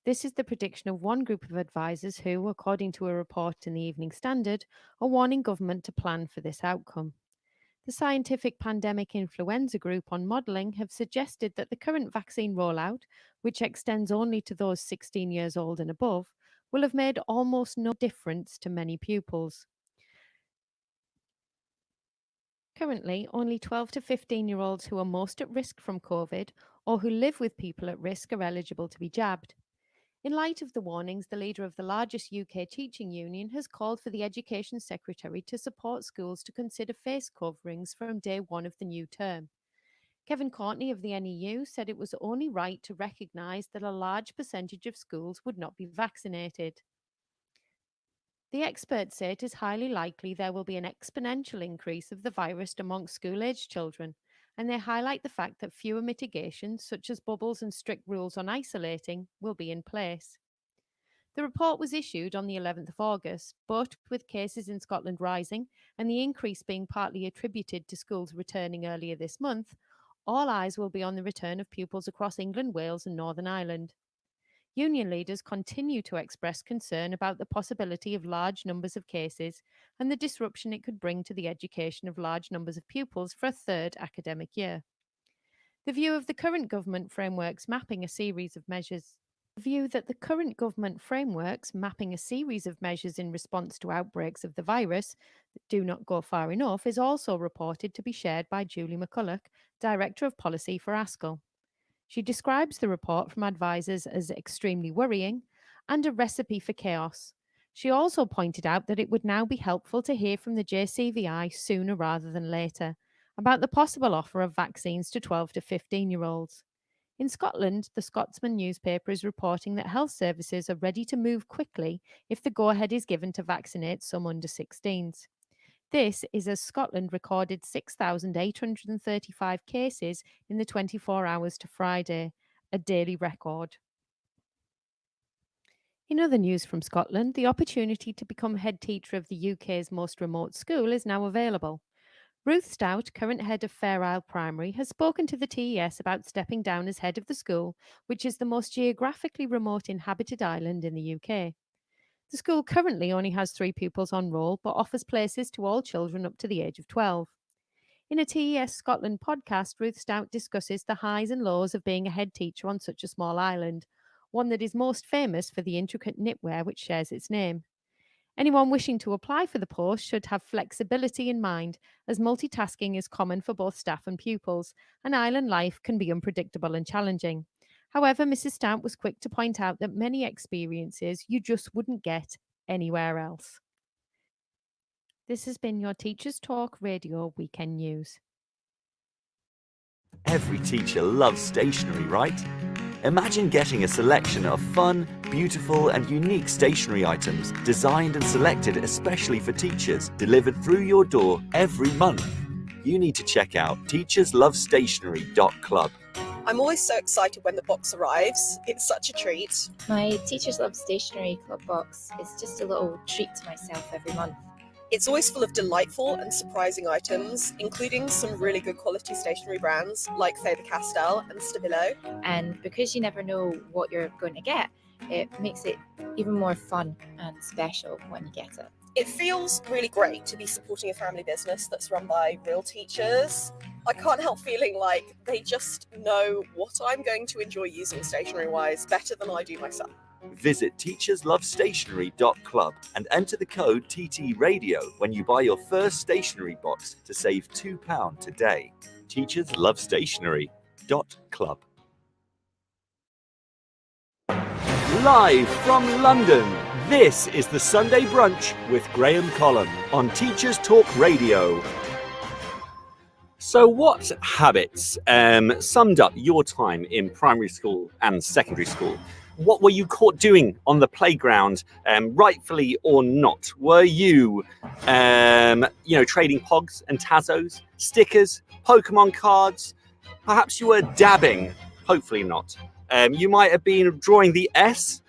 This is the prediction of one group of advisors who, according to a report in the Evening Standard, are warning government to plan for this outcome. The Scientific Pandemic Influenza Group on Modelling have suggested that the current vaccine rollout, which extends only to those 16 years old and above, will have made almost no difference to many pupils. Currently, only 12 to 15-year-olds who are most at risk from COVID or who live with people at risk are eligible to be jabbed. In light of the warnings, the leader of the largest UK teaching union has called for the Education Secretary to support schools to consider face coverings from day one of the new term. Kevin Courtney of the NEU said it was only right to recognise that a large percentage of schools would not be vaccinated. The experts say it is highly likely there will be an exponential increase of the virus amongst school-aged children, and they highlight the fact that fewer mitigations, such as bubbles and strict rules on isolating, will be in place. The report was issued on the 11th of August, but with cases in Scotland rising and the increase being partly attributed to schools returning earlier this month, all eyes will be on the return of pupils across England, Wales and Northern Ireland. Union leaders continue to express concern about the possibility of large numbers of cases and the disruption it could bring to the education of large numbers of pupils for a third academic year. The view of the current government frameworks mapping a series of measures The view that the current government frameworks mapping a series of measures in response to outbreaks of the virus that do not go far enough is also reported to be shared by Julie McCulloch, Director of Policy for ASCL. She describes the report from advisors as extremely worrying and a recipe for chaos. She also pointed out that it would now be helpful to hear from the JCVI sooner rather than later about the possible offer of vaccines to 12 to 15-year-olds. In Scotland, the Scotsman newspaper is reporting that health services are ready to move quickly if the go-ahead is given to vaccinate some under 16s. This is as Scotland recorded 6,835 cases in the 24 hours to Friday, a daily record. In other news from Scotland, the opportunity to become head teacher of the UK's most remote school is now available. Ruth Stout, current head of Fair Isle Primary, has spoken to the TES about stepping down as head of the school, which is the most geographically remote inhabited island in the UK. The school currently only has 3 pupils on roll, but offers places to all children up to the age of 12. In a TES Scotland podcast, Ruth Stout discusses the highs and lows of being a head teacher on such a small island, one that is most famous for the intricate knitwear which shares its name. Anyone wishing to apply for the post should have flexibility in mind, as multitasking is common for both staff and pupils, and island life can be unpredictable and challenging. However, Mrs. Stout was quick to point out that many experiences you just wouldn't get anywhere else. This has been your Teachers Talk Radio Weekend News. Every teacher loves stationery, right? Imagine getting a selection of fun, beautiful and unique stationery items designed and selected especially for teachers, delivered through your door every month. You need to check out teacherslovestationery.club. I'm always so excited when the box arrives. It's such a treat. My Teachers Love Stationery Club box is just a little treat to myself every month. It's always full of delightful and surprising items, including some really good quality stationery brands like Faber-Castell and Stabilo. And because you never know what you're going to get, it makes it even more fun and special when you get it. It feels really great to be supporting a family business that's run by real teachers. I can't help feeling like they just know what I'm going to enjoy using stationery-wise better than I do myself. Visit teacherslovestationery.club and enter the code TTRadio when you buy your first stationery box to save £2 today. teacherslovestationery.club. Live from London, this is the Sunday Brunch with Graham Columb on Teachers Talk Radio. So what habits summed up your time in primary school and secondary school? What were you caught doing on the playground, rightfully or not? Were you, trading pogs and tazos, stickers, Pokemon cards? Perhaps you were dabbing. Hopefully not. You might have been drawing the S.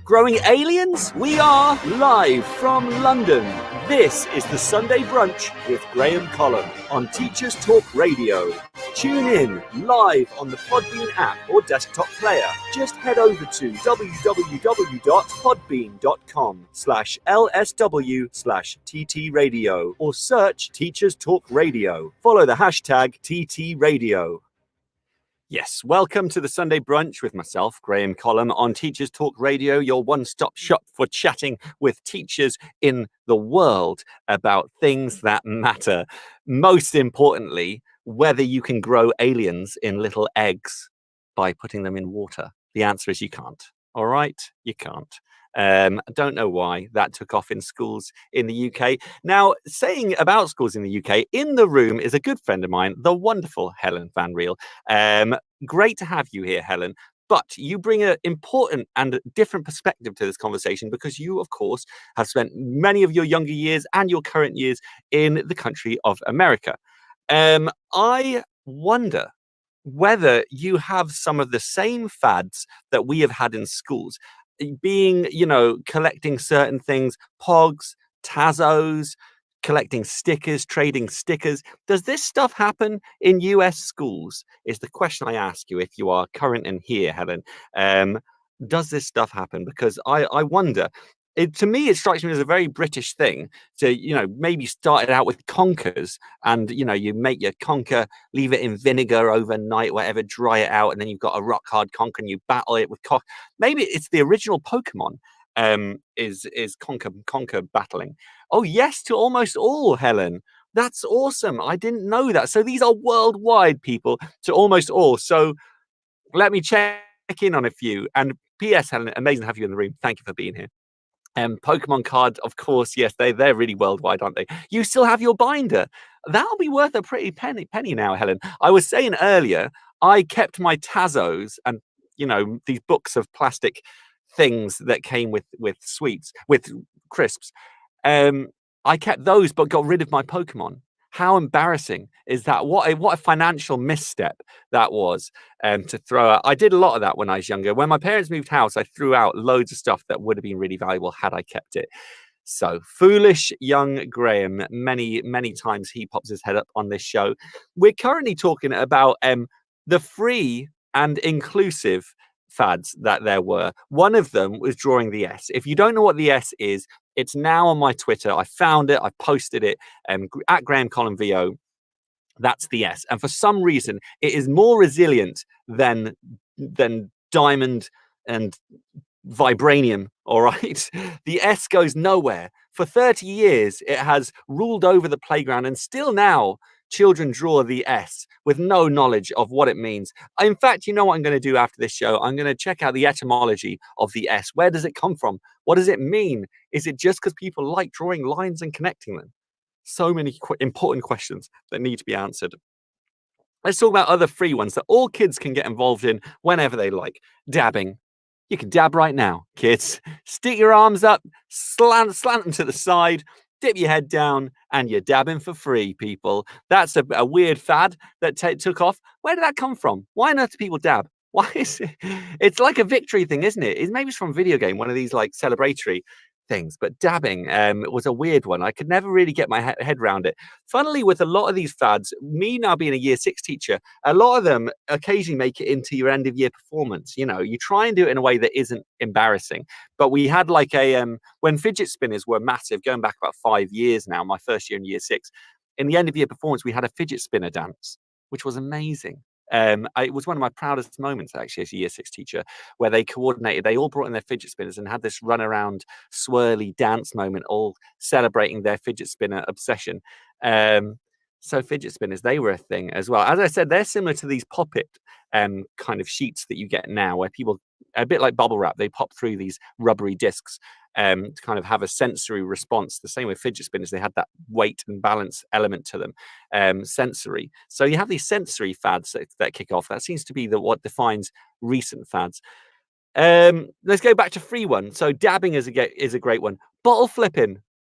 Growing aliens? We are live from London. This is the Sunday Brunch with Graham Columb on Teachers Talk Radio. Tune in live on the Podbean app or desktop player. Just head over to www.podbean.com/LSW/TT Radio or search Teachers Talk Radio. Follow the hashtag TT Radio. Yes, welcome to the Sunday Brunch with myself, Graham Columb, on Teachers Talk Radio, your one-stop shop for chatting with teachers in the world about things that matter. Most importantly, whether you can grow aliens in little eggs by putting them in water. The answer is you can't. All right? You can't. I don't know why that took off in schools in the UK. Now, saying about schools in the UK, in the room is a good friend of mine, the wonderful Helen Van Riel. Great to have you here, Helen. But you bring an important and different perspective to this conversation because you, of course, have spent many of your younger years and your current years in the country of America. I wonder whether you have some of the same fads that we have had in schools. Being, collecting certain things, pogs, tazos, collecting stickers, trading stickers. Does this stuff happen in US schools? Is the question I ask you if you are current and here, Helen. does this stuff happen? Because I wonder. To me, it strikes me as a very British thing to, maybe start it out with conkers, and, you make your conker, leave it in vinegar overnight, whatever, dry it out, and then you've got a rock hard conker and you battle it with Maybe it's the original Pokemon, is conker battling. Oh, yes, to almost all, Helen. That's awesome. I didn't know that. So these are worldwide, people, to almost all. So let me check in on a few. And P.S. Helen, amazing to have you in the room. Thank you for being here. Pokemon card, of course, yes, they're really worldwide, aren't they? You still have your binder. That'll be worth a pretty penny now, Helen. I was saying earlier, I kept my Tazos and, these books of plastic things that came with sweets, with crisps. I kept those, but got rid of my Pokemon. How embarrassing is that? What a financial misstep that was, to throw out. I did a lot of that when I was younger. When my parents moved house, I threw out loads of stuff that would have been really valuable had I kept it. So foolish young Graham. Many, many times he pops his head up on this show. We're currently talking about the free and inclusive fads that there were. One of them was drawing the S. If you don't know what the S is, it's now on my Twitter. I found it. I posted it at Graham Column VO. That's the S. And for some reason, it is more resilient than diamond and vibranium. All right. The S goes nowhere. For 30 years, it has ruled over the playground, and still now children draw the S with no knowledge of what it means. In fact, you know what I'm going to do after this show? I'm going to check out the etymology of the S. Where does it come from? What does it mean? Is it just because people like drawing lines and connecting them? So many important questions that need to be answered. Let's talk about other free ones that all kids can get involved in whenever they like. Dabbing. You can dab right now, kids. Stick your arms up, slant them to the side, dip your head down, and you're dabbing for free, people. That's a weird fad that took off. Where did that come from? Why on earth do people dab? Why is it? It's like a victory thing, isn't it? Maybe it's from a video game, one of these like celebratory things. But dabbing was a weird one. I could never really get my head around it. Funnily, with a lot of these fads, me now being a year 6 teacher, a lot of them occasionally make it into your end of year performance. You try and do it in a way that isn't embarrassing. But we had like when fidget spinners were massive, going back about 5 years now, my first year in year 6, in the end of year performance, we had a fidget spinner dance, which was amazing. It was one of my proudest moments, actually, as a year 6 teacher, where they coordinated. They all brought in their fidget spinners and had this run around, swirly dance moment, all celebrating their fidget spinner obsession. So fidget spinners, they were a thing as well. As I said, they're similar to these pop-it kind of sheets that you get now, where people, a bit like bubble wrap, they pop through these rubbery discs to kind of have a sensory response. The same with fidget spinners, they had that weight and balance element to them, sensory. So you have these sensory fads that kick off. That seems to be what defines recent fads. Let's go back to free one. So dabbing is a great one. Bottle flipping.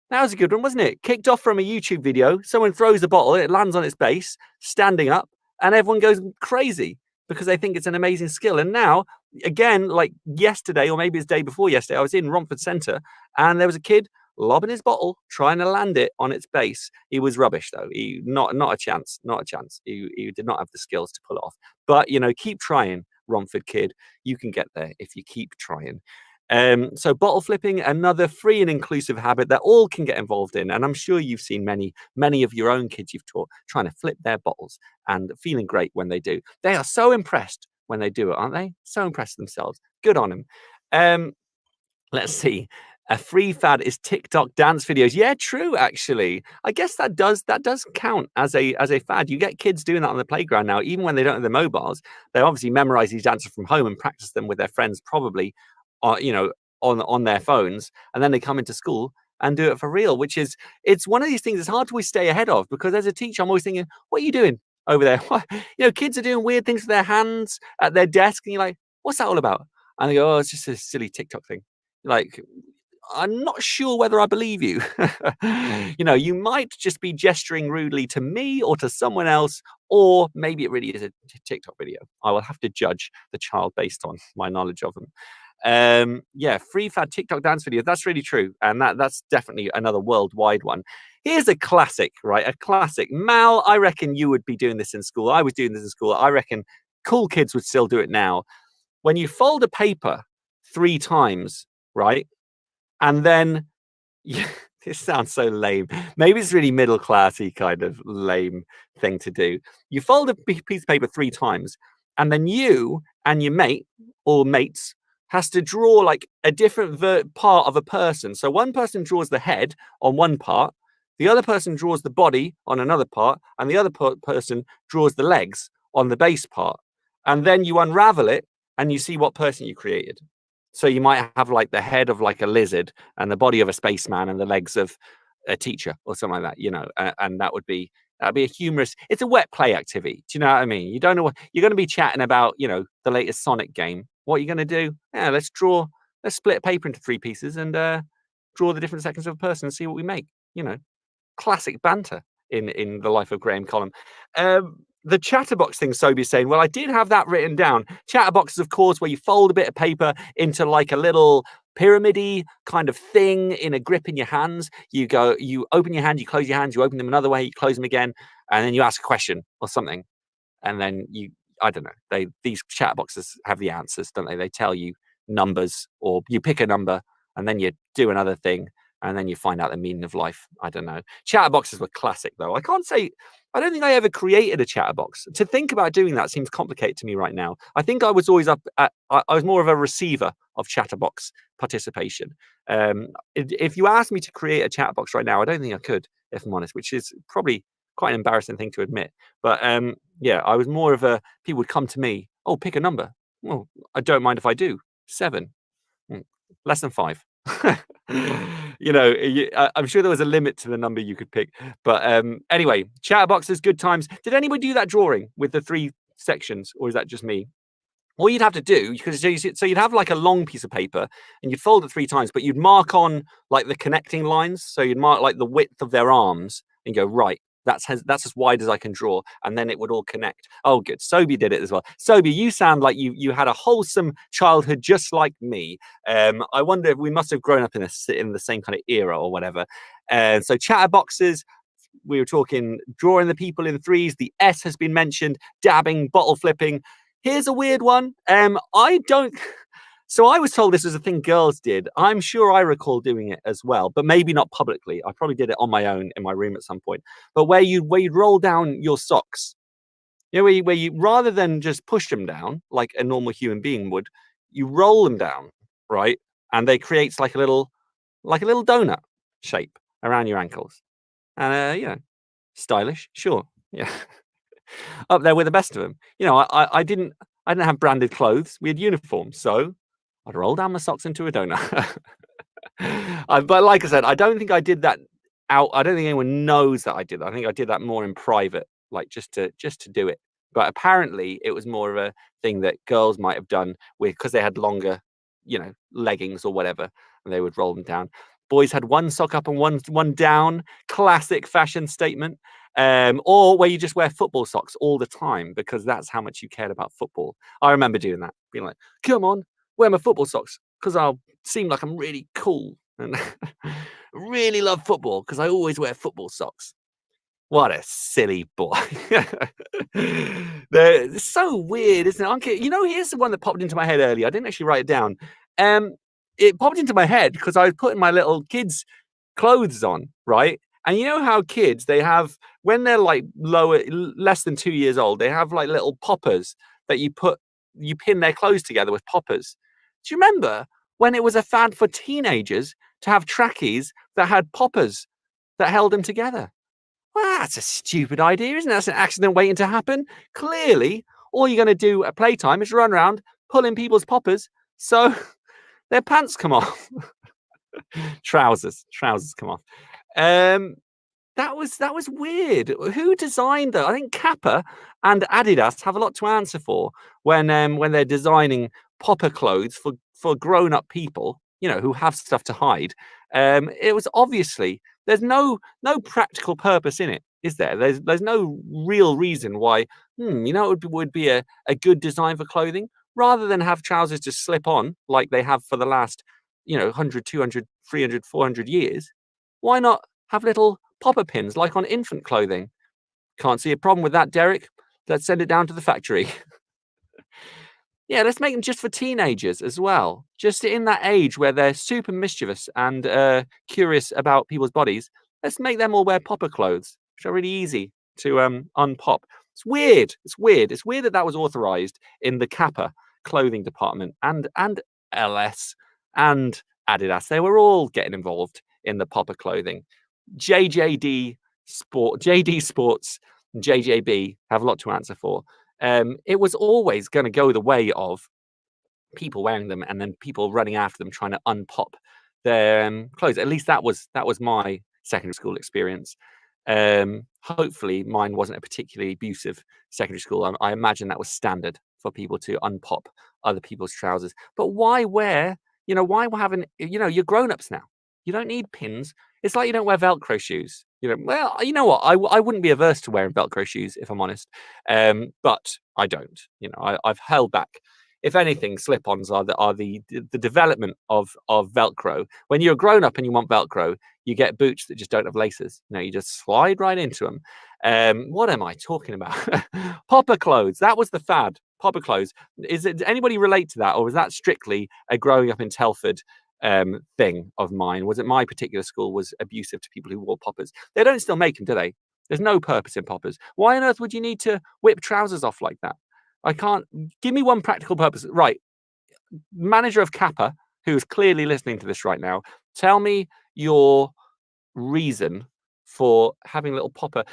That was a good one, wasn't it? Kicked off from a YouTube video. Someone throws a bottle, it lands on its base, standing up, and everyone goes crazy because they think it's an amazing skill. And now, again, like yesterday, or maybe it's the day before yesterday, I was in Romford Centre, and there was a kid lobbing his bottle, trying to land it on its base. He was rubbish, though. Not a chance. He did not have the skills to pull it off. But, keep trying, Romford kid. You can get there if you keep trying. So bottle flipping, another free and inclusive habit that all can get involved in. And I'm sure you've seen many of your own kids you've taught trying to flip their bottles and feeling great when they do. They are so impressed when they do it, aren't they? So impressed themselves. Good on them. Let's see. A free fad is TikTok dance videos. Yeah, true, actually. I guess that does count as a fad. You get kids doing that on the playground now, even when they don't have their mobiles. They obviously memorize these dances from home and practice them with their friends, probably on their phones, and then they come into school and do it for real, it's one of these things that's hard to always stay ahead of, because as a teacher, I'm always thinking, what are you doing over there? Kids are doing weird things with their hands at their desk, and you're like, what's that all about? And they go, oh, it's just a silly TikTok thing. Like, I'm not sure whether I believe you. You might just be gesturing rudely to me or to someone else, or maybe it really is a TikTok video. I will have to judge the child based on my knowledge of them. Free fad TikTok dance videos. That's really true. And that's definitely another worldwide one. Here's a classic, right? A classic. Mal, I reckon you would be doing this in school. I was doing this in school. I reckon cool kids would still do it now. When you fold a paper 3 times, right? And then yeah, this sounds so lame. Maybe it's really middle classy kind of lame thing to do. You fold a piece of paper 3 times, and then you and your mate or mates has to draw like a different part of a person. So one person draws the head on one part, the other person draws the body on another part, and the other person draws the legs on the base part. And then you unravel it and you see what person you created. So you might have like the head of like a lizard and the body of a spaceman and the legs of a teacher or something like that, you know, and that'd be a humorous, it's a wet play activity. Do you know what I mean? You don't know what you're going to be chatting about, you know, the latest Sonic game. What are you going to do? Yeah, let's split paper into 3 pieces and draw the different seconds of a person and see what we make, you know. Classic banter in the life of Graham Columb. The chatterbox thing, Sobi's saying, well, I did have that written down. Chatterbox is, of course, where you fold a bit of paper into like a little pyramid-y kind of thing in a grip in your hands. You open your hand, you close your hands, you open them another way, you close them again, and then you ask a question or something. And then I don't know, these chatterboxes have the answers, don't they? They tell you numbers, or you pick a number and then you do another thing. And then you find out the meaning of life. I don't know. Chatterboxes were classic, though. I don't think I ever created a chatterbox. To think about doing that seems complicated to me right now. I think I was always I was more of a receiver of chatterbox participation. If you asked me to create a chatterbox right now, I don't think I could, if I'm honest, which is probably quite an embarrassing thing to admit. But yeah, I was more of people would come to me, oh, pick a number. Well, I don't mind if I do. 7. Less than 5. You know, I'm sure there was a limit to the number you could pick. But anyway, chatterboxes, good times. Did anybody do that drawing with the 3 sections, or is that just me? All you'd have to do, because so you'd have like a long piece of paper and you'd fold it 3 times, but you'd mark on like the connecting lines. So you'd mark like the width of their arms and go, right, that's as wide as I can draw, and then it would all connect. Oh, good. Sobi did it as well. Sobi, you sound like you had a wholesome childhood just like me. I wonder if we must have grown up in the same kind of era or whatever. So chatterboxes, we were talking drawing the people in 3s. The S has been mentioned. Dabbing, bottle flipping. Here's a weird one. So I was told this was a thing girls did. I'm sure I recall doing it as well, but maybe not publicly. I probably did it on my own in my room at some point. But where you'd roll down your socks, you know, where you rather than just push them down like a normal human being would, you roll them down, right? And they creates like a little donut shape around your ankles. And you know, stylish, sure, yeah. Up there with the best of them. You know, I didn't have branded clothes. We had uniforms, so I'd roll down my socks into a donut. But like I said, I don't think I did that out. I don't think anyone knows that I did that. I think I did that more in private, like just to do it. But apparently, it was more of a thing that girls might have done because they had longer, you know, leggings or whatever, and they would roll them down. Boys had one sock up and one down. Classic fashion statement. Or where you just wear football socks all the time because that's how much you cared about football. I remember doing that, being like, come on, wear my football socks because I'll seem like I'm really cool and really love football because I always wear football socks. What a silly boy. It's so weird, isn't it? You know, here's the one that popped into my head earlier. I didn't actually write it down. It popped into my head because I was putting my little kids' clothes on, right? And you know how kids, they have, when they're like less than 2 years old, they have like little poppers that you pin their clothes together with poppers. Do you remember when it was a fad for teenagers to have trackies that had poppers that held them together? Well, that's a stupid idea, isn't it? That's an accident waiting to happen. Clearly, all you're going to do at playtime is run around pulling people's poppers so their pants come off. Trousers come off. That was weird. Who designed that? I think Kappa and Adidas have a lot to answer for when they're designing popper clothes for grown-up people, you know, who have stuff to hide. It was obviously there's no practical purpose in it, is there? There's no real reason why. You know, it would be a good design for clothing rather than have trousers just slip on like they have for the last, you know, 100, 200, 300, 400 years. Why not have little popper pins like on infant clothing? Can't see a problem with that, Derek. Let's send it down to the factory. Yeah, let's make them just for teenagers as well. Just in that age where they're super mischievous and curious about people's bodies. Let's make them all wear popper clothes, which are really easy to unpop. It's weird. It's weird. It's weird that that was authorized in the Kappa clothing department and LS and Adidas. They were all getting involved in the popper clothing. JD Sports, and JJB have a lot to answer for. It was always going to go the way of people wearing them and then people running after them trying to unpop their clothes. At least that was my secondary school experience. Hopefully mine wasn't a particularly abusive secondary school. I imagine that was standard for people to unpop other people's trousers. But why wear, why we're having, you're grown-ups now. You don't need pins. It's like you don't wear Velcro shoes. Well, you know what? I wouldn't be averse to wearing Velcro shoes if I'm honest, but I don't. I've held back. If anything, slip-ons are the development of Velcro. When you're a grown-up and you want Velcro, you get boots that just don't have laces. You just slide right into them. What am I talking about? Popper clothes. That was the fad. Popper clothes. Does anybody relate to that, or was that strictly a growing up in Telford thing of mine? Was it my particular school was abusive to people who wore poppers? They don't still make them, do they? There's no purpose in poppers. Why on earth would you need to whip trousers off like that? I can't. Give me one practical purpose. Right. Manager of Kappa, who is clearly listening to this right now, tell me your reason for having little popper.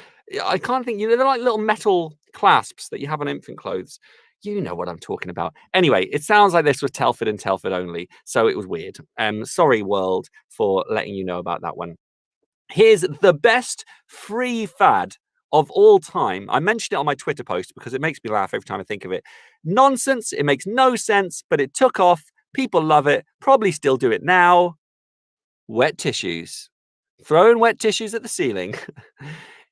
I can't think. They're like little metal clasps that you have on infant clothes. You know what I'm talking about. Anyway, it sounds like this was Telford and Telford only, so it was weird. Sorry, world, for letting you know about that one. Here's the best free fad of all time. I mentioned it on my Twitter post because it makes me laugh every time I think of it. Nonsense. It makes no sense, but it took off. People love it. Probably still do it now. Wet tissues. Throwing wet tissues at the ceiling.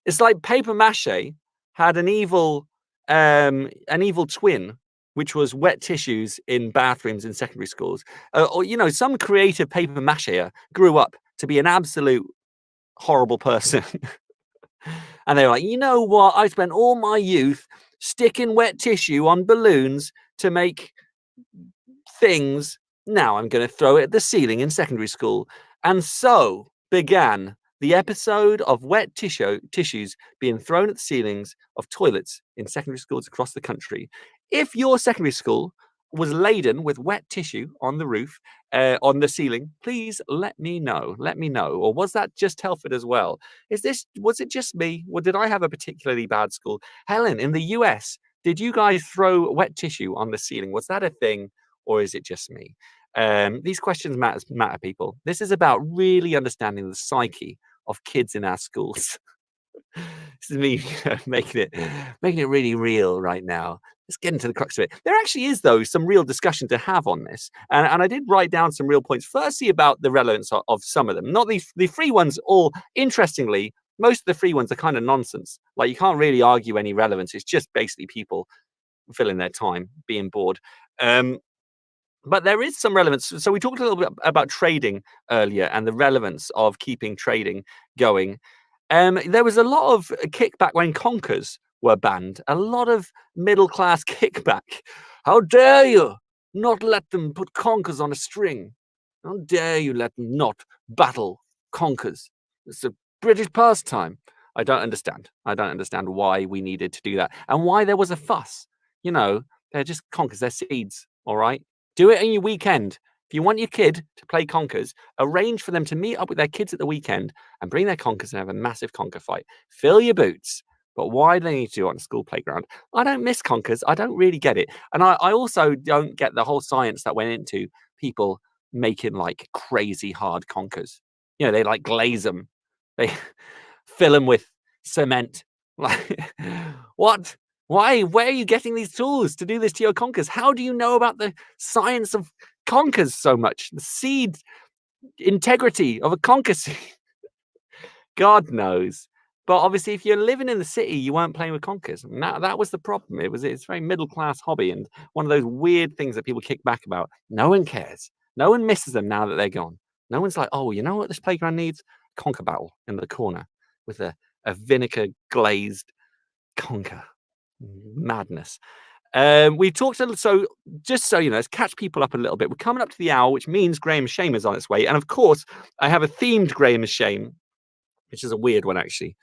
It's like paper mache had an evil twin, which was wet tissues in bathrooms in secondary schools. Or some creative paper macher grew up to be an absolute horrible person. And they were like, you know what? I spent all my youth sticking wet tissue on balloons to make things. Now I'm going to throw it at the ceiling in secondary school. And so began the episode of wet tissues being thrown at the ceilings of toilets in secondary schools across the country. If your secondary school was laden with wet tissue on the roof, on the ceiling, please let me know. Let me know. Or was that just Telford as well? Was it just me? Or did I have a particularly bad school? Helen, in the US, did you guys throw wet tissue on the ceiling? Was that a thing? Or is it just me? These questions matter, people. This is about really understanding the psyche of kids in our schools. This is me making it really real right now. Let's get into the crux of it. There actually is, though, some real discussion to have on this. And I did write down some real points. Firstly, about the relevance of some of them. Not the free ones, all interestingly, most of the free ones are kind of nonsense. Like, you can't really argue any relevance. It's just basically people filling their time, being bored. But there is some relevance. So we talked a little bit about trading earlier and the relevance of keeping trading going. There was a lot of kickback when conkers were banned. A lot of middle-class kickback. How dare you not let them put conkers on a string? How dare you let them not battle conkers? It's a British pastime. I don't understand. I don't understand why we needed to do that and why there was a fuss. They're just conkers. They're seeds, all right? Do it on your weekend. If you want your kid to play conkers, arrange for them to meet up with their kids at the weekend and bring their conkers and have a massive conker fight. Fill your boots. But why do they need to do it on a school playground? I don't miss conkers. I don't really get it. And I also don't get the whole science that went into people making like crazy hard conkers. They like glaze them. They fill them with cement. Like, what? Why? Where are you getting these tools to do this to your conkers? How do you know about the science of conkers so much? The seed integrity of a conker seed? God knows. But obviously, if you're living in the city, you weren't playing with conkers. And that was the problem. It's a very middle-class hobby and one of those weird things that people kick back about. No one cares. No one misses them now that they're gone. No one's like, oh, you know what this playground needs? Conker battle in the corner with a vinegar glazed conker. Madness. We talked so just so you know, let's catch people up a little bit. We're coming up to the hour, which means Graham's Shame is on its way. And of course, I have a themed Graham's Shame, which is a weird one actually,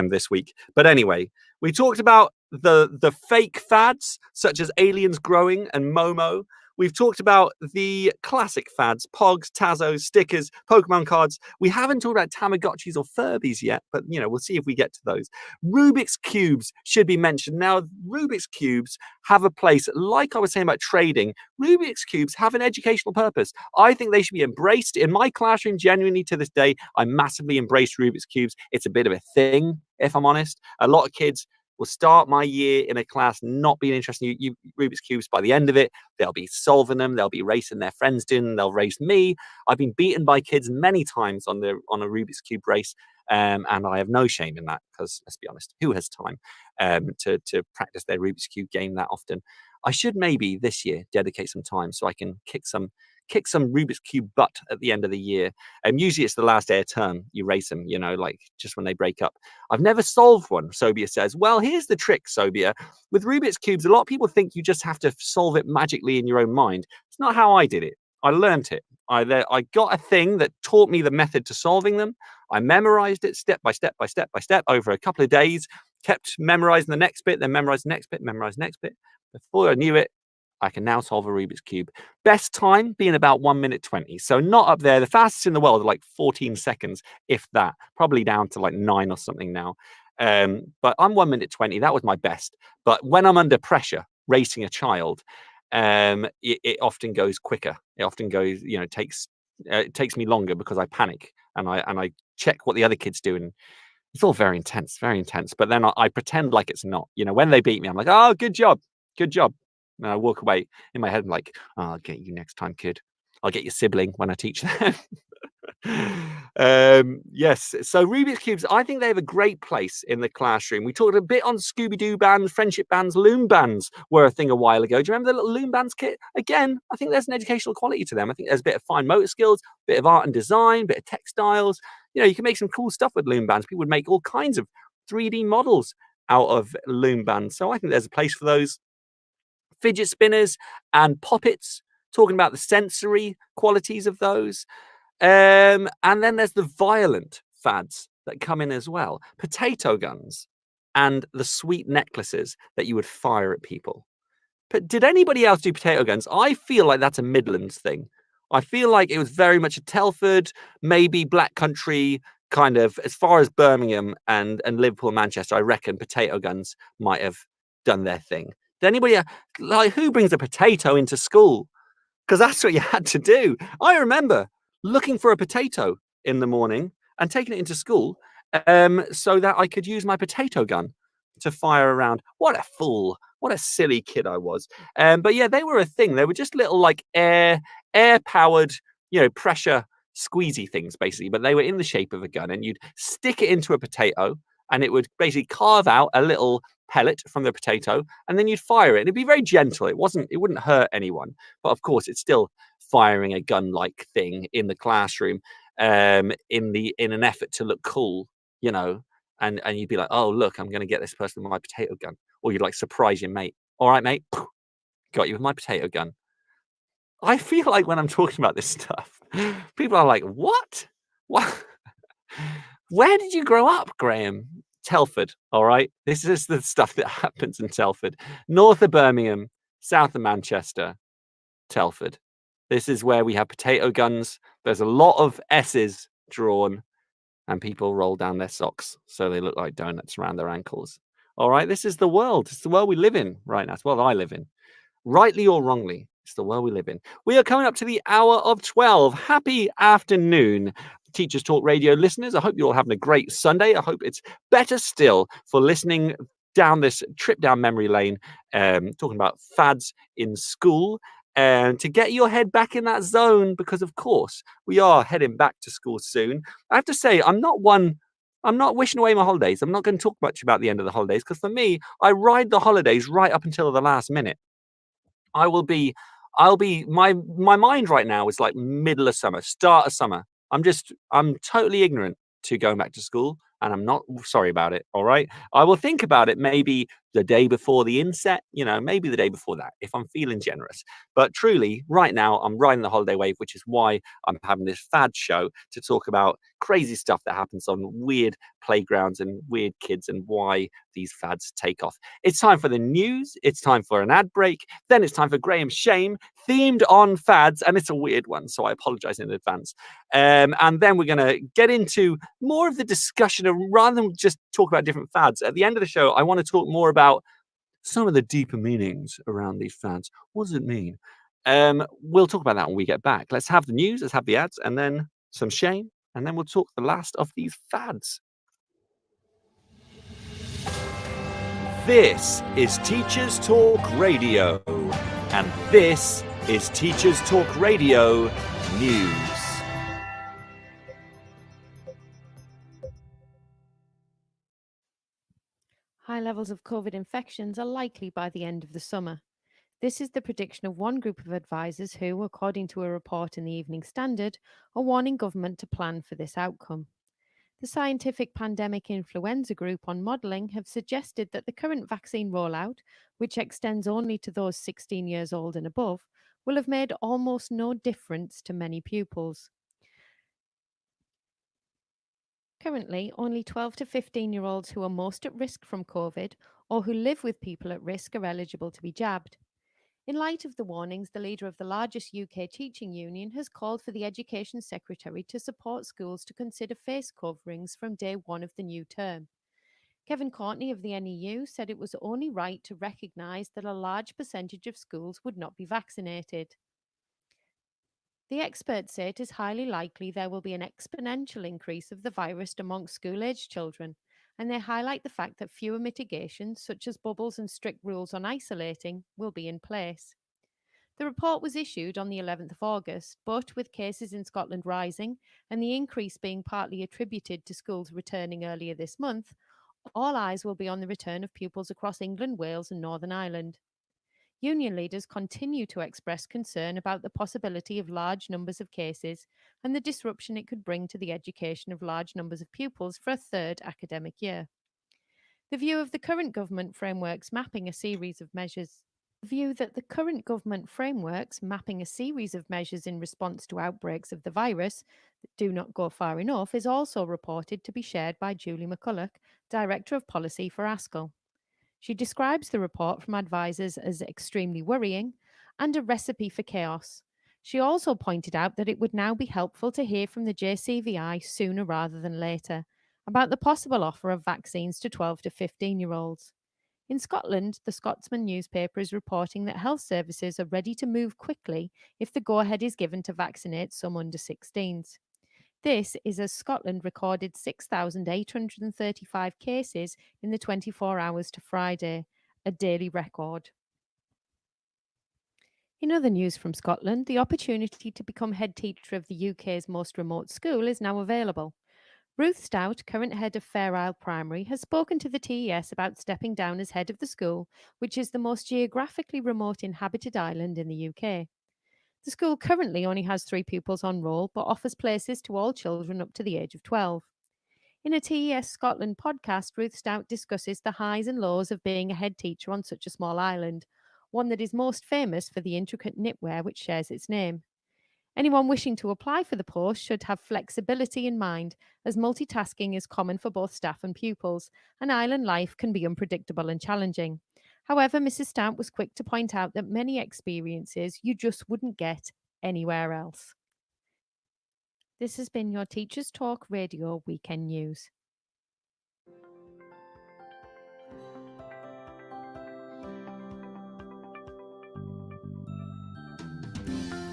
this week. But anyway, we talked about the fake fads such as aliens growing and Momo. We've talked about the classic fads, Pogs, Tazos, stickers, Pokemon cards. We haven't talked about Tamagotchis or Furbies yet, but you know, we'll see if we get to those. Rubik's Cubes should be mentioned. Now, Rubik's Cubes have a place, like I was saying about trading, Rubik's Cubes have an educational purpose. I think they should be embraced. In my classroom, genuinely to this day, I massively embrace Rubik's Cubes. It's a bit of a thing, if I'm honest. A lot of kids will start my year in a class not being interested in Rubik's Cubes. By the end of it, they'll be solving them. They'll be racing their friends doing them. They'll race me. I've been beaten by kids many times on a Rubik's Cube race. And I have no shame in that because, let's be honest, who has time to practice their Rubik's Cube game that often? I should maybe this year dedicate some time so I can kick some Rubik's Cube butt at the end of the year. Usually it's the last day of term. You race them, you know, like just when they break up. I've never solved one, Sobia says. Well, here's the trick, Sobia. With Rubik's Cubes, a lot of people think you just have to solve it magically in your own mind. It's not how I did it. I learned it. I got a thing that taught me the method to solving them. I memorized it step by step by step by step over a couple of days, kept memorizing the next bit, then memorized the next bit, memorized the next bit. Before I knew it, I can now solve a Rubik's Cube. Best time being about 1 minute 20. So not up there. The fastest in the world are like 14 seconds, if that. Probably down to like 9 or something now. But I'm 1 minute 20. That was my best. But when I'm under pressure, racing a child, it often goes quicker. It often goes, you know, it takes me longer because I panic and I check what the other kid's doing. It's all very intense, very intense. But then I pretend like it's not. You know, when they beat me, I'm like, oh, good job, good job. And I walk away in my head. I'm like, oh, I'll get you next time, kid. I'll get your sibling when I teach them. Yes. So Rubik's Cubes, I think they have a great place in the classroom. We talked a bit on Scooby-Doo bands, friendship bands, loom bands were a thing a while ago. Do you remember the little loom bands kit? Again, I think there's an educational quality to them. I think there's a bit of fine motor skills, a bit of art and design, a bit of textiles. You know, you can make some cool stuff with loom bands. People would make all kinds of 3D models out of loom bands. So I think there's a place for those. Fidget spinners and poppets, talking about the sensory qualities of those. And then there's the violent fads that come in as well. Potato guns and the sweet necklaces that you would fire at people. But did anybody else do potato guns? I feel like that's a Midlands thing. I feel like it was very much a Telford, maybe Black Country kind of, as far as Birmingham and Liverpool, Manchester, I reckon potato guns might have done their thing. Did anybody, like, who brings a potato into school? Because that's what you had to do. I remember looking for a potato in the morning and taking it into school so that I could use my potato gun to fire around. What a fool. What a silly kid I was. But yeah, they were a thing. They were just little like air-powered, you know, pressure squeezy things, basically. But they were in the shape of a gun. And you'd stick it into a potato and it would basically carve out a little pellet from the potato, and then you'd fire it. It'd be very gentle. It wouldn't hurt anyone. But of course, it's still firing a gun-like thing in the classroom in an effort to look cool, you know, and you'd be like, oh, look, I'm going to get this person with my potato gun. Or you'd like surprise your mate. All right, mate, got you with my potato gun. I feel like when I'm talking about this stuff, people are like, what? Where did you grow up, Graham? Telford, all right? This is the stuff that happens in Telford. North of Birmingham, south of Manchester, Telford. This is where we have potato guns. There's a lot of S's drawn, and people roll down their socks so they look like donuts around their ankles. All right, this is the world. It's the world we live in right now. It's the world I live in. Rightly or wrongly, it's the world we live in. We are coming up to the hour of 12. Happy afternoon, Teachers Talk Radio listeners. I hope you're all having a great Sunday. I hope it's better still for listening down this trip down memory lane, talking about fads in school, and to get your head back in that zone, because of course we are heading back to school soon. I have to say, I'm not wishing away my holidays. I'm not going to talk much about the end of the holidays, because for me, I ride the holidays right up until the last minute. I'll be my mind right now is like middle of summer, start of summer. I'm totally ignorant to going back to school, and I'm not sorry about it. All right. I will think about it maybe the day before the inset, maybe the day before that, if I'm feeling generous. But truly, right now, I'm riding the holiday wave, which is why I'm having this fad show to talk about crazy stuff that happens on weird playgrounds and weird kids and why these fads take off. It's time for the news. It's time for an ad break. Then it's time for Graham's Shame, themed on fads. And it's a weird one, so I apologize in advance. And then we're going to get into more of the discussion rather than just talk about different fads. At the end of the show, I want to talk more about some of the deeper meanings around these fads. What does it mean? We'll talk about that when we get back. Let's have the news, let's have the ads, and then some shame, and then we'll talk the last of these fads. This is Teachers Talk Radio, and this is Teachers Talk Radio News. High levels of COVID infections are likely by the end of the summer. This is the prediction of one group of advisors who, according to a report in the Evening Standard, are warning government to plan for this outcome. The Scientific Pandemic Influenza Group on Modelling have suggested that the current vaccine rollout, which extends only to those 16 years old and above, will have made almost no difference to many pupils. Currently, only 12 to 15-year-olds who are most at risk from COVID or who live with people at risk are eligible to be jabbed. In light of the warnings, the leader of the largest UK teaching union has called for the Education Secretary to support schools to consider face coverings from day one of the new term. Kevin Courtney of the NEU said it was only right to recognise that a large percentage of schools would not be vaccinated. The experts say it is highly likely there will be an exponential increase of the virus amongst school-aged children, and they highlight the fact that fewer mitigations, such as bubbles and strict rules on isolating, will be in place. The report was issued on the 11th of August, but with cases in Scotland rising and the increase being partly attributed to schools returning earlier this month, all eyes will be on the return of pupils across England, Wales and Northern Ireland. Union leaders continue to express concern about the possibility of large numbers of cases and the disruption it could bring to the education of large numbers of pupils for a third academic year. The view that the current government frameworks mapping a series of measures in response to outbreaks of the virus that do not go far enough is also reported to be shared by Julie McCulloch, Director of Policy for ASCL. She describes the report from advisors as extremely worrying and a recipe for chaos. She also pointed out that it would now be helpful to hear from the JCVI sooner rather than later about the possible offer of vaccines to 12 to 15-year-olds. In Scotland, the Scotsman newspaper is reporting that health services are ready to move quickly if the go-ahead is given to vaccinate some under 16s. This is as Scotland recorded 6,835 cases in the 24 hours to Friday, a daily record. In other news from Scotland, the opportunity to become head teacher of the UK's most remote school is now available. Ruth Stout, current head of Fair Isle Primary, has spoken to the TES about stepping down as head of the school, which is the most geographically remote inhabited island in the UK. The school currently only has 3 pupils on roll, but offers places to all children up to the age of 12. In a TES Scotland podcast, Ruth Stout discusses the highs and lows of being a head teacher on such a small island, one that is most famous for the intricate knitwear which shares its name. Anyone wishing to apply for the post should have flexibility in mind, as multitasking is common for both staff and pupils, and island life can be unpredictable and challenging. However, Mrs. Stout was quick to point out that many experiences you just wouldn't get anywhere else. This has been your Teachers Talk Radio Weekend News.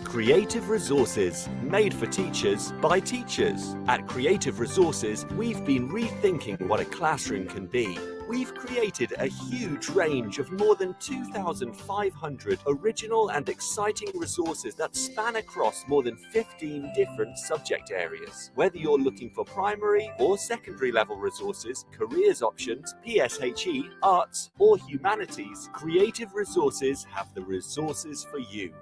Creative Resources, made for teachers by teachers. At Creative Resources, we've been rethinking what a classroom can be. We've created a huge range of more than 2,500 original and exciting resources that span across more than 15 different subject areas. Whether you're looking for primary or secondary level resources, careers options, PSHE, arts, or humanities, Creative Resources have the resources for you.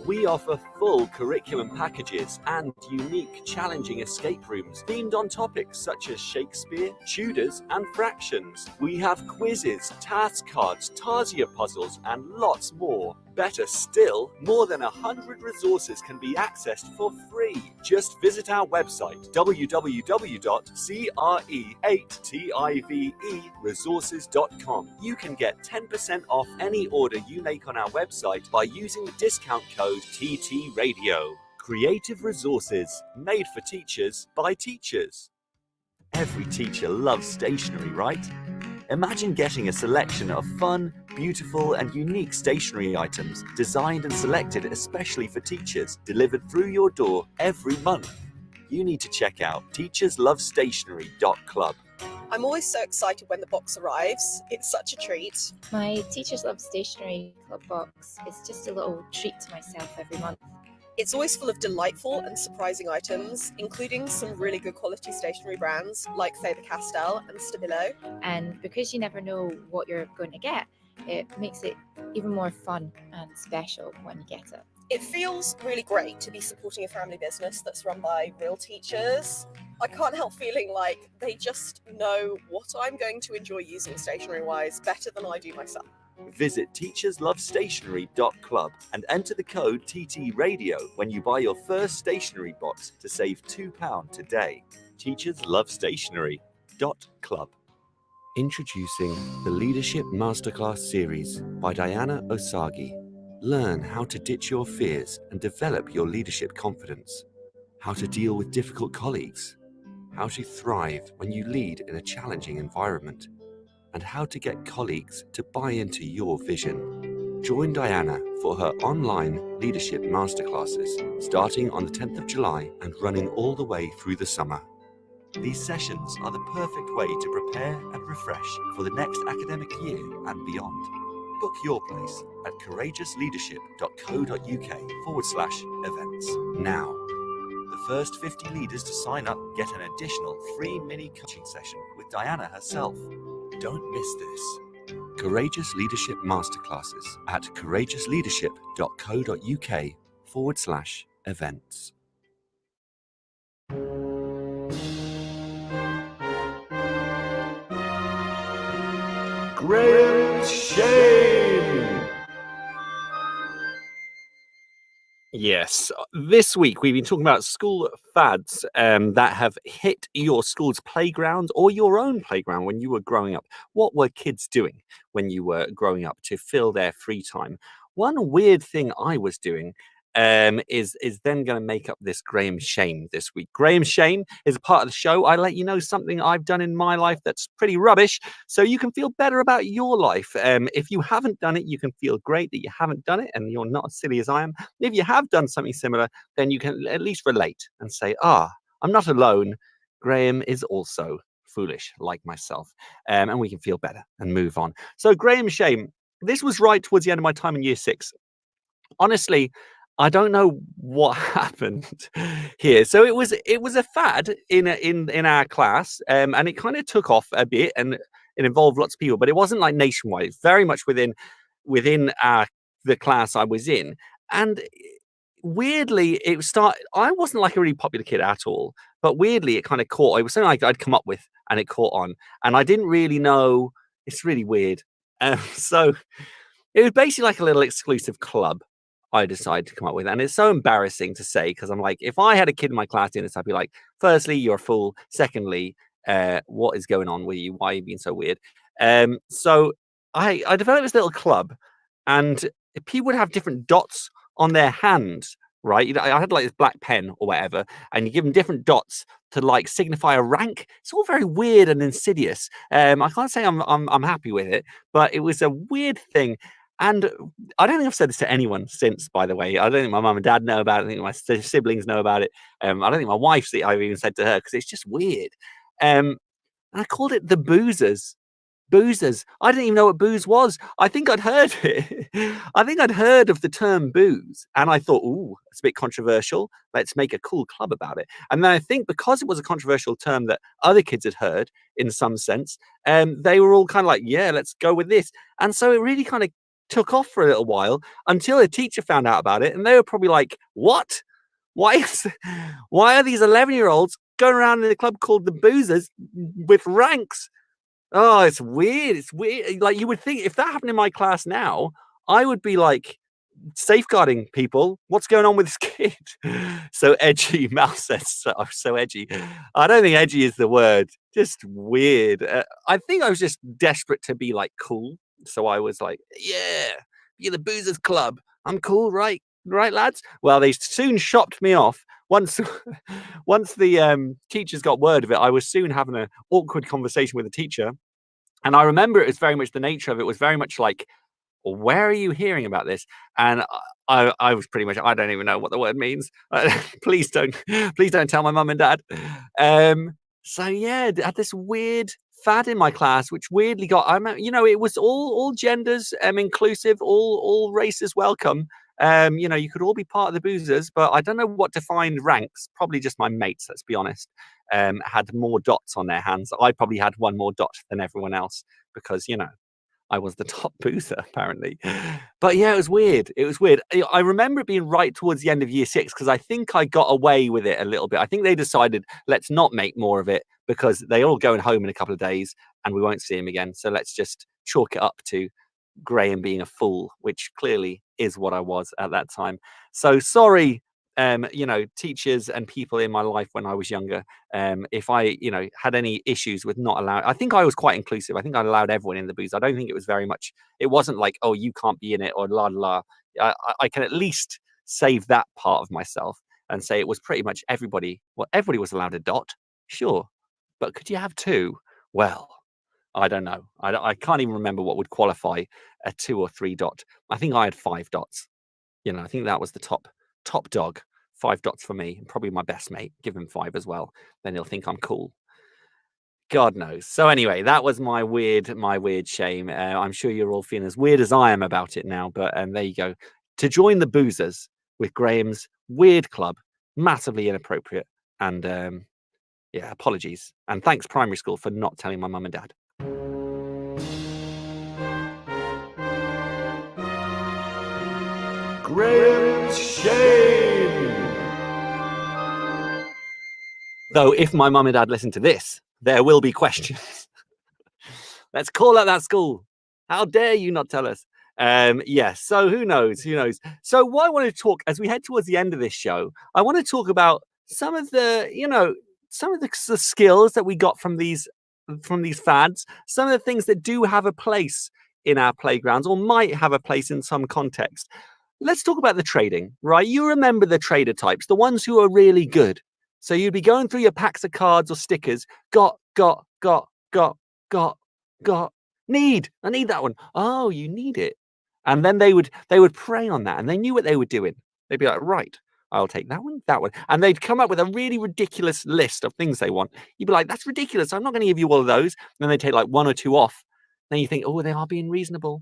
We offer full curriculum packages and unique, challenging escape rooms themed on topics such as Shakespeare, Tudors, and fractions. We have quizzes, task cards, Tarsier puzzles, and lots more. Better still, more than 100 resources can be accessed for free. Just visit our website www.cre8tiveresources.com. You can get 10% off any order you make on our website by using the discount code TTRadio. Creative resources made for teachers by teachers. Every teacher loves stationery, right? Imagine getting a selection of fun, beautiful, and unique stationery items designed and selected especially for teachers, delivered through your door every month. You need to check out teacherslovestationery.club. I'm always so excited when the box arrives. It's such a treat. My Teachers Love Stationery Club box is just a little treat to myself every month. It's always full of delightful and surprising items, including some really good quality stationery brands like Faber-Castell and Stabilo. And because you never know what you're going to get, it makes it even more fun and special when you get it. It feels really great to be supporting a family business that's run by real teachers. I can't help feeling like they just know what I'm going to enjoy using stationery-wise better than I do myself. Visit teacherslovestationery.club and enter the code TTRadio when you buy your first stationery box to save £2 today. teacherslovestationery.club. Introducing the Leadership Masterclass series by Diana Osagi. Learn how to ditch your fears and develop your leadership confidence. How to deal with difficult colleagues. How to thrive when you lead in a challenging environment. And how to get colleagues to buy into your vision. Join Diana for her online leadership masterclasses starting on the 10th of July and running all the way through the summer. These sessions are the perfect way to prepare and refresh for the next academic year and beyond. Book your place at courageousleadership.co.uk/events now. The first 50 leaders to sign up get an additional free mini coaching session with Diana herself. Don't miss this. Courageous Leadership Masterclasses at courageousleadership.co.uk/events. Graham's Shame! Yes, this week we've been talking about school fads that have hit your school's playground or your own playground when you were growing up. What were kids doing when you were growing up to fill their free time? One weird thing I was doing is then going to make up this Graham Shame this week. Graham Shame is a part of the show. I let you know something I've done in my life that's pretty rubbish, so you can feel better about your life. If you haven't done it, you can feel great that you haven't done it and you're not as silly as I am. If you have done something similar, then you can at least relate and say, I'm not alone. Graham is also foolish like myself. And we can feel better and move on. So Graham Shame, this was right towards the end of my time in year 6. Honestly, I don't know what happened here. So it was a fad in our class, and it kind of took off a bit, and it involved lots of people, but it wasn't like nationwide. It's very much within the class I was in, and weirdly, I wasn't like a really popular kid at all, but weirdly, it kind of caught. It was something like I'd come up with, and it caught on, and I didn't really know. It's really weird. So it was basically like a little exclusive club I decided to come up with. And it's so embarrassing to say, because I'm like, if I had a kid in my class doing this, I'd be like, firstly, you're a fool. Secondly, what is going on with you? Why are you being so weird? So I developed this little club, and people would have different dots on their hands, right? I had like this black pen or whatever, and you give them different dots to like signify a rank. It's all very weird and insidious. I can't say I'm happy with it, but it was a weird thing. And I don't think I've said this to anyone since, by the way. I don't think my mum and dad know about it. I think my siblings know about it. I don't think my wife's I've even said to her, because it's just weird. And I called it the boozers. Boozers. I didn't even know what booze was. I think I'd heard it. I think I'd heard of the term booze. And I thought, it's a bit controversial. Let's make a cool club about it. And then I think because it was a controversial term that other kids had heard in some sense, they were all kind of like, yeah, let's go with this. And so it really kind of took off for a little while until a teacher found out about it, and they were probably like, what? Why are these 11-year-olds going around in a club called the Boozers with ranks? Oh, it's weird. It's weird. Like, you would think if that happened in my class now, I would be like safeguarding people. What's going on with this kid? So edgy. Mal says so edgy. I don't think edgy is the word. Just weird. I think I was just desperate to be like cool. So I was like, yeah, you're the Boozers Club. I'm cool, right? Right, lads? Well, they soon shopped me off. Once the teachers got word of it, I was soon having an awkward conversation with the teacher. And I remember it was very much the nature of it was very much like, where are you hearing about this? And I was pretty much, I don't even know what the word means. please don't tell my mum and dad. So yeah, I had this weird fad in my class, which weirdly got, it was all genders, inclusive, all races welcome. You could all be part of the Boozers, but I don't know what defined ranks. Probably just my mates, let's be honest, had more dots on their hands. I probably had one more dot than everyone else because, I was the top boozer, apparently. But yeah, it was weird. It was weird. I remember it being right towards the end of year 6 because I think I got away with it a little bit. I think they decided, let's not make more of it because they're all going home in a couple of days and we won't see him again. So let's just chalk it up to Graham being a fool, which clearly is what I was at that time. So sorry, teachers and people in my life when I was younger. If I, had any issues with not allowing, I think I was quite inclusive. I think I allowed everyone in the booze. I don't think it was very much, it wasn't like, oh, you can't be in it or la la. I can at least save that part of myself and say it was pretty much everybody. Well, everybody was allowed a dot, sure. But could you have 2? Well, I don't know. I can't even remember what would qualify a 2 or 3 dot. I think I had 5 dots. I think that was the top dog. 5 dots for me, and probably my best mate. Give him 5 as well. Then he'll think I'm cool. God knows. So anyway, that was my weird shame. I'm sure you're all feeling as weird as I am about it now. But there you go. To join the Boozers with Graham's weird club, massively inappropriate. And yeah, apologies. And thanks, primary school, for not telling my mum and dad. Graham's shame. Though if my mum and dad listen to this, there will be questions. Let's call out that school. How dare you not tell us? Yes. So who knows? So what I want to talk as we head towards the end of this show, I want to talk about some of the skills that we got from these fads, some of the things that do have a place in our playgrounds or might have a place in some context. Let's talk about the trading, right? You remember the trader types, the ones who are really good. So you'd be going through your packs of cards or stickers, got, need. I need that one. Oh, you need it. And then they would prey on that and they knew what they were doing. They'd be like, right, I'll take that one. And they'd come up with a really ridiculous list of things they want. You'd be like, that's ridiculous. I'm not going to give you all of those. And then they take like 1 or 2 off. Then you think, oh, they are being reasonable.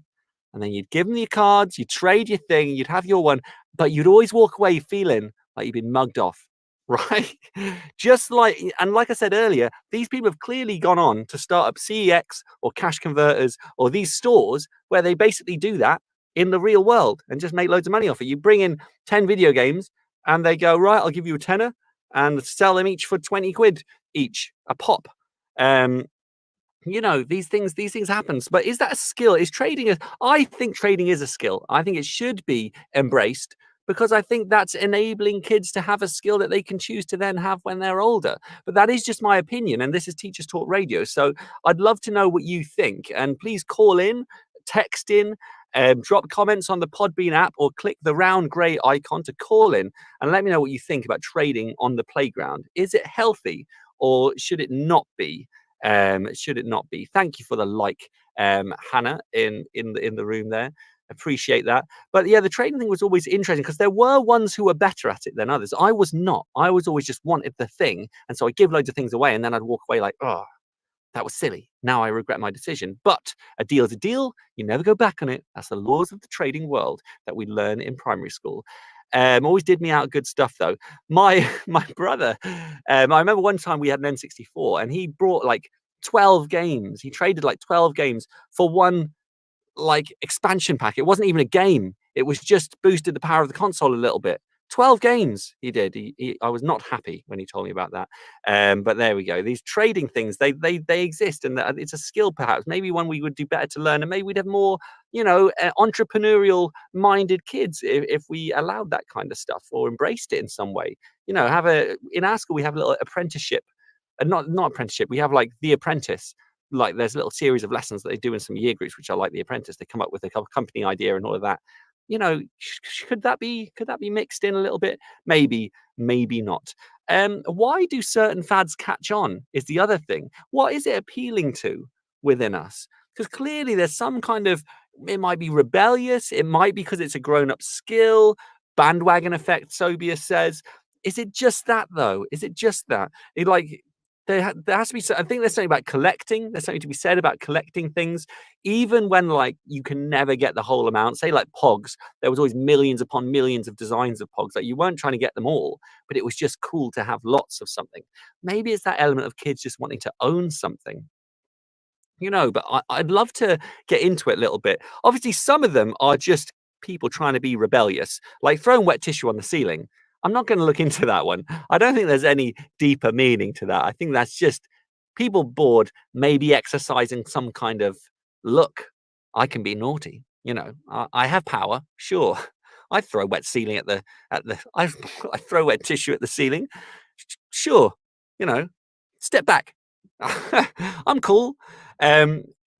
And then you'd give them your cards, you'd trade your thing, you'd have your one, but you'd always walk away feeling like you'd been mugged off, right? And like I said earlier, these people have clearly gone on to start up CEX or cash converters or these stores where they basically do that in the real world and just make loads of money off it. You bring in 10 video games and they go, right, I'll give you a tenner and sell them each for 20 quid each, a pop. These things happen. But is that a skill? I think trading is a skill. I think it should be embraced because I think that's enabling kids to have a skill that they can choose to then have when they're older. But that is just my opinion. And this is Teachers Talk Radio. So I'd love to know what you think. And please call in, text in, drop comments on the Podbean app or click the round grey icon to call in and let me know what you think about trading on the playground. Is it healthy or should it not be? Thank you for the like, Hannah in the room there. Appreciate that. But yeah, the trading thing was always interesting because there were ones who were better at it than others. I was not. I was always just wanted the thing, and so I give loads of things away, and then I'd walk away like, oh, that was silly. Now I regret my decision. But a deal's a deal. You never go back on it. That's the laws of the trading world that we learn in primary school. Always did me out good stuff though. My brother, I remember one time we had an N64 and he brought like 12 games. He traded like 12 games for one like expansion pack. It wasn't even a game. It was just boosted the power of the console a little bit. 12 games he did. I was not happy when he told me about that. But there we go. These trading things, they exist, and it's a skill perhaps. Maybe one we would do better to learn, and maybe we'd have more, entrepreneurial minded kids if we allowed that kind of stuff or embraced it in some way. In our school we have a little apprenticeship, and not apprenticeship. We have like The Apprentice. Like there's a little series of lessons that they do in some year groups, which are like The Apprentice. They come up with a company idea and all of that. Could that be mixed in a little bit? Maybe not. Why do certain fads catch on is the other thing. What is it appealing to within us? Because clearly there's some kind of, it might be rebellious, it might be because it's a grown-up skill, bandwagon effect, Sobius says. Is it just that though? Is it just that? There has to be, I think there's something about collecting. There's something to be said about collecting things, even when like you can never get the whole amount. Say like Pogs, there was always millions upon millions of designs of Pogs. Like you weren't trying to get them all, but it was just cool to have lots of something. Maybe it's that element of kids just wanting to own something. But I'd love to get into it a little bit. Obviously, some of them are just people trying to be rebellious, like throwing wet tissue on the ceiling. I'm not going to look into that one. I don't think there's any deeper meaning to that. I think that's just people bored, maybe exercising some kind of look. I can be naughty. I have power. Sure, I throw wet ceiling I throw wet tissue at the ceiling. Sure, step back. I'm cool.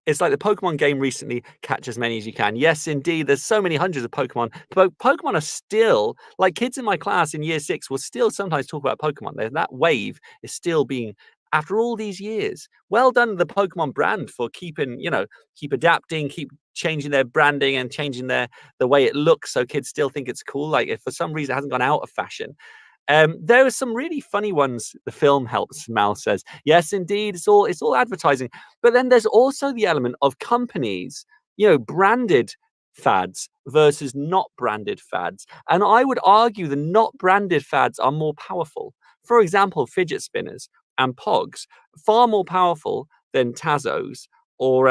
It's like the Pokemon game recently, catch as many as you can. Yes, indeed. There's so many hundreds of Pokemon. Pokemon are still, like kids in my class in year 6 will still sometimes talk about Pokemon. That wave is still being, after all these years. Well done the Pokemon brand for keep adapting, keep changing their branding and changing the way it looks so kids still think it's cool. Like if for some reason it hasn't gone out of fashion. There are some really funny ones. The film helps, Mal says. Yes, indeed. It's all advertising. But then there's also the element of companies, branded fads versus not branded fads. And I would argue the not branded fads are more powerful. For example, fidget spinners and Pogs, far more powerful than Tazos or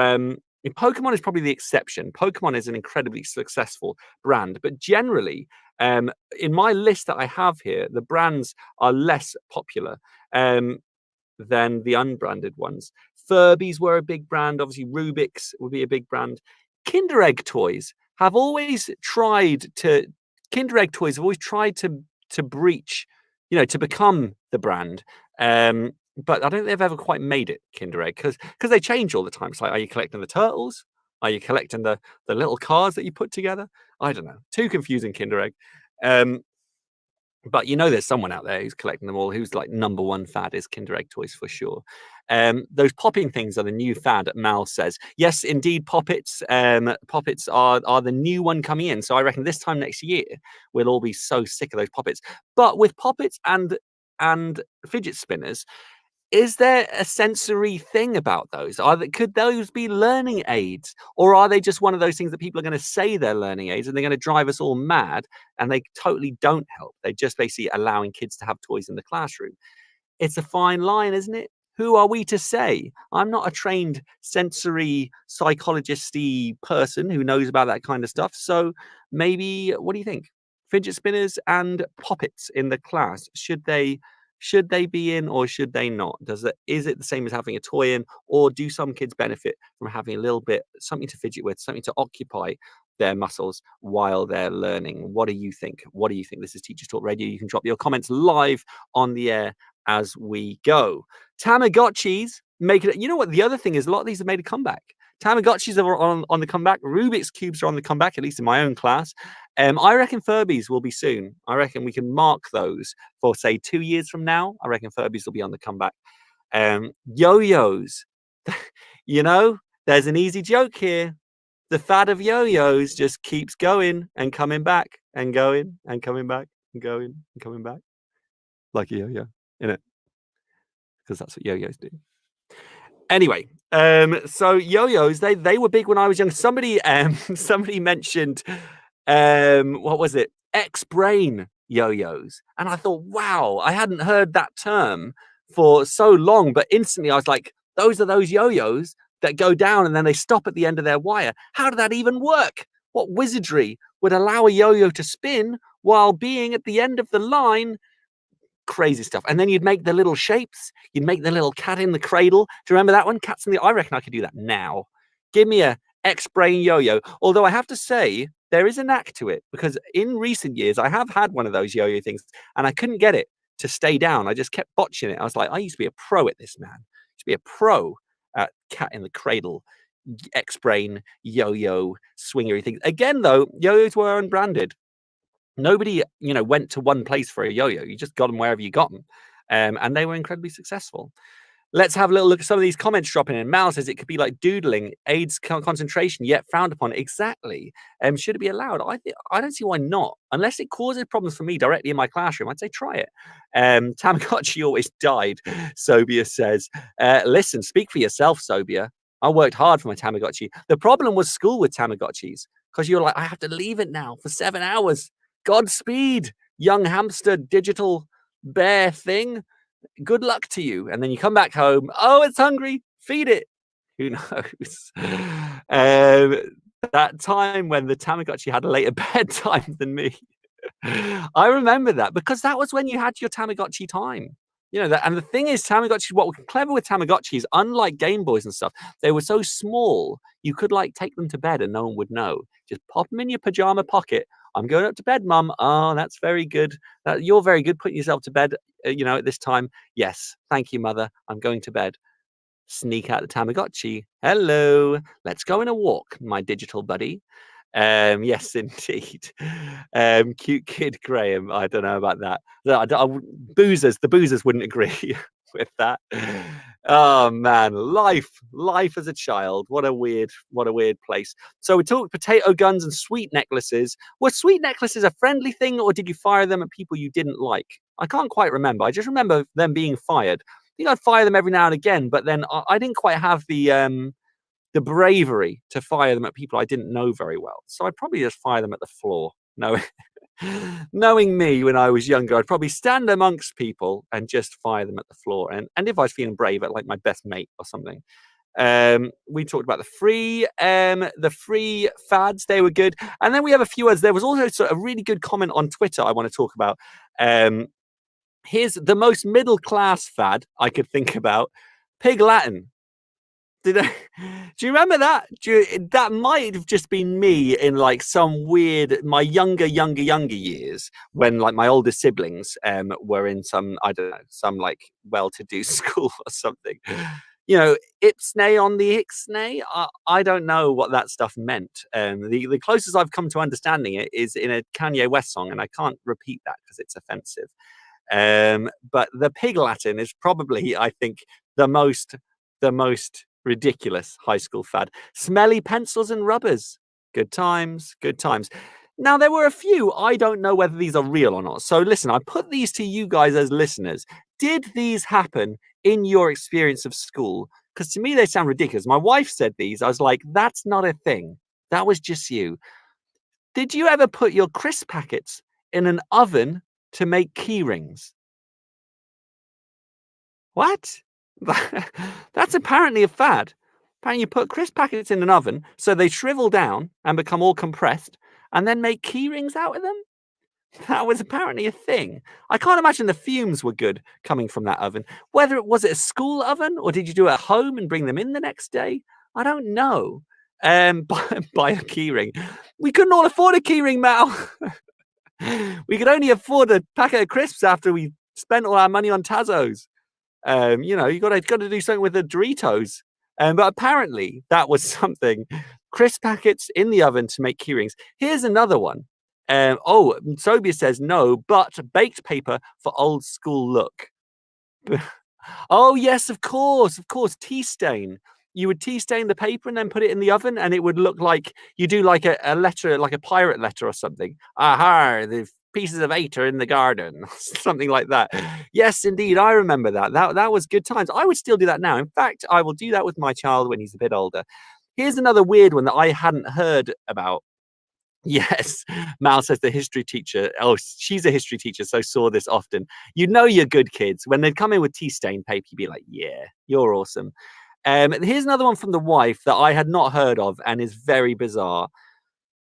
Pokemon is probably the exception. Pokemon is an incredibly successful brand, but generally, in my list that I have here, the brands are less popular than the unbranded ones. Furbies were a big brand. Obviously, Rubik's would be a big brand. Kinder Egg toys have always tried to breach, to become the brand. But I don't think they've ever quite made it, Kinder Egg, because they change all the time. It's like, are you collecting the turtles? Are you collecting the little cars that you put together? I don't know. Too confusing, Kinder Egg. But there's someone out there who's collecting them all, who's like number one fad is Kinder Egg toys for sure. Those popping things are the new fad, Mal says. Yes, indeed, poppets. Poppets are the new one coming in. So I reckon this time next year, we'll all be so sick of those poppets. But with poppets and fidget spinners, is there a sensory thing about those? Could those be learning aids? Or are they just one of those things that people are going to say they're learning aids and they're going to drive us all mad and they totally don't help? They're just basically allowing kids to have toys in the classroom. It's a fine line, isn't it? Who are we to say? I'm not a trained sensory psychologist-y person who knows about that kind of stuff. So maybe, what do you think? Fidget spinners and poppets in the class, should they be in or should they not? Is it the same as having a toy in, or do some kids benefit from having a little bit something to fidget with, something to occupy their muscles while they're learning? What do you think? This is Teachers Talk Radio. You can drop your comments live on the air as we go. Tamagotchis make it. You know what? The other thing is a lot of these have made a comeback. Tamagotchis are on the comeback. Rubik's Cubes are on the comeback, at least in my own class. I reckon Furbies will be soon. I reckon we can mark those for, say, 2 years from now. I reckon Furbies will be on the comeback. Yo-yos. There's an easy joke here. The fad of yo-yos just keeps going and coming back and going and coming back and going and coming back. Like a yo-yo, innit? Because that's what yo-yos do. Anyway, so yo-yos, they were big when I was young. Somebody mentioned, what was it? X-brain yo-yos. And I thought, wow, I hadn't heard that term for so long, but instantly I was like, those are those yo-yos that go down and then they stop at the end of their wire. How did that even work? What wizardry would allow a yo-yo to spin while being at the end of the line? Crazy stuff. And then you'd make the little shapes. You'd make the little cat in the cradle. Do you remember that one? Cats in the... I reckon I could do that now. Give me a X-Brain yo-yo. Although I have to say, there is a knack to it, because in recent years, I have had one of those yo-yo things and I couldn't get it to stay down. I just kept botching it. I was like, I used to be a pro at this, man. I used to be a pro at cat in the cradle, X-Brain, yo-yo, swingery things. Again, though, yo-yos were unbranded. Nobody, went to one place for a yo-yo. You just got them wherever you got them. And they were incredibly successful. Let's have a little look at some of these comments dropping in. Mal says it could be like doodling, aids concentration, yet frowned upon. Exactly. Should it be allowed? I don't see why not. Unless it causes problems for me directly in my classroom, I'd say try it. Tamagotchi always died, Sobia says. Listen, speak for yourself, Sobia. I worked hard for my Tamagotchi. The problem was school with Tamagotchis, because you're like, I have to leave it now for 7 hours. Godspeed, young hamster digital bear thing. Good luck to you. And then you come back home. Oh, it's hungry. Feed it. Who knows? That time when the Tamagotchi had a later bedtime than me. I remember that, because that was when you had your Tamagotchi time. And the thing is, Tamagotchi, what was clever with Tamagotchis, unlike Game Boys and stuff, they were so small, you could take them to bed and no one would know. Just pop them in your pajama pocket. I'm going up to bed, Mum. Oh, that's very good. You're very good putting yourself to bed, at this time. Yes, thank you, Mother. I'm going to bed. Sneak out the Tamagotchi. Hello. Let's go on a walk, my digital buddy. Yes, indeed. Cute kid Graham. I don't know about that. The boozers wouldn't agree with that. Oh man, life as a child. What a weird place. So we talked potato guns and sweet necklaces. Were sweet necklaces a friendly thing, or did you fire them at people you didn't like? I can't quite remember. I just remember them being fired. I think I'd fire them every now and again, but then I didn't quite have the bravery to fire them at people I didn't know very well. So I'd probably just fire them at the floor. No, knowing me when I was younger, I'd probably stand amongst people and just fire them at the floor. And if I was feeling brave, at my best mate or something. We talked about the free fads. They were good. And then we have a few others. There was also a really good comment on Twitter I want to talk about. Here's the most middle class fad I could think about. Pig Latin. Do you remember that? That might have just been me in some weird, my younger years, when my older siblings were in some, I don't know, some well-to-do school or something. Ipsnay on the Ixnay. I don't know what that stuff meant. The closest I've come to understanding it is in a Kanye West song, and I can't repeat that because it's offensive. But the Pig Latin is probably, I think, the most ridiculous high school fad. Smelly pencils and rubbers. Good times. Now, there were a few. I don't know whether these are real or not. So listen, I put these to you guys as listeners. Did these happen in your experience of school? Because to me, they sound ridiculous. My wife said these. I was like, that's not a thing. That was just you. Did you ever put your crisp packets in an oven to make key rings? What? That's apparently a fad. Apparently you put crisp packets in an oven so they shrivel down and become all compressed and then make key rings out of them. That was apparently a thing. I can't imagine the fumes were good coming from that oven. Whether it was a school oven or did you do it at home and bring them in the next day? I don't know. Buy a key ring. We couldn't all afford a key ring, Mal. We could only afford a packet of crisps after we spent all our money on Tazos. You got to do something with the Doritos. But apparently that was something. Crisp packets in the oven to make key rings. Here's another one. Sobia says no, but baked paper for old school look. Oh yes, of course. Tea stain. You would tea stain the paper and then put it in the oven, and it would look like you do a letter, like a pirate letter or something. Aha, the pieces of 8 are in the garden, something like that. Yes, indeed, I remember that. That was good times. I would still do that now. In fact, I will do that with my child when he's a bit older. Here's another weird one that I hadn't heard about. Yes, Mal says the history teacher. Oh, she's a history teacher, so saw this often. You're good kids. When they'd come in with tea stain paper, you'd be like, yeah, you're awesome. Here's another one from the wife that I had not heard of and is very bizarre.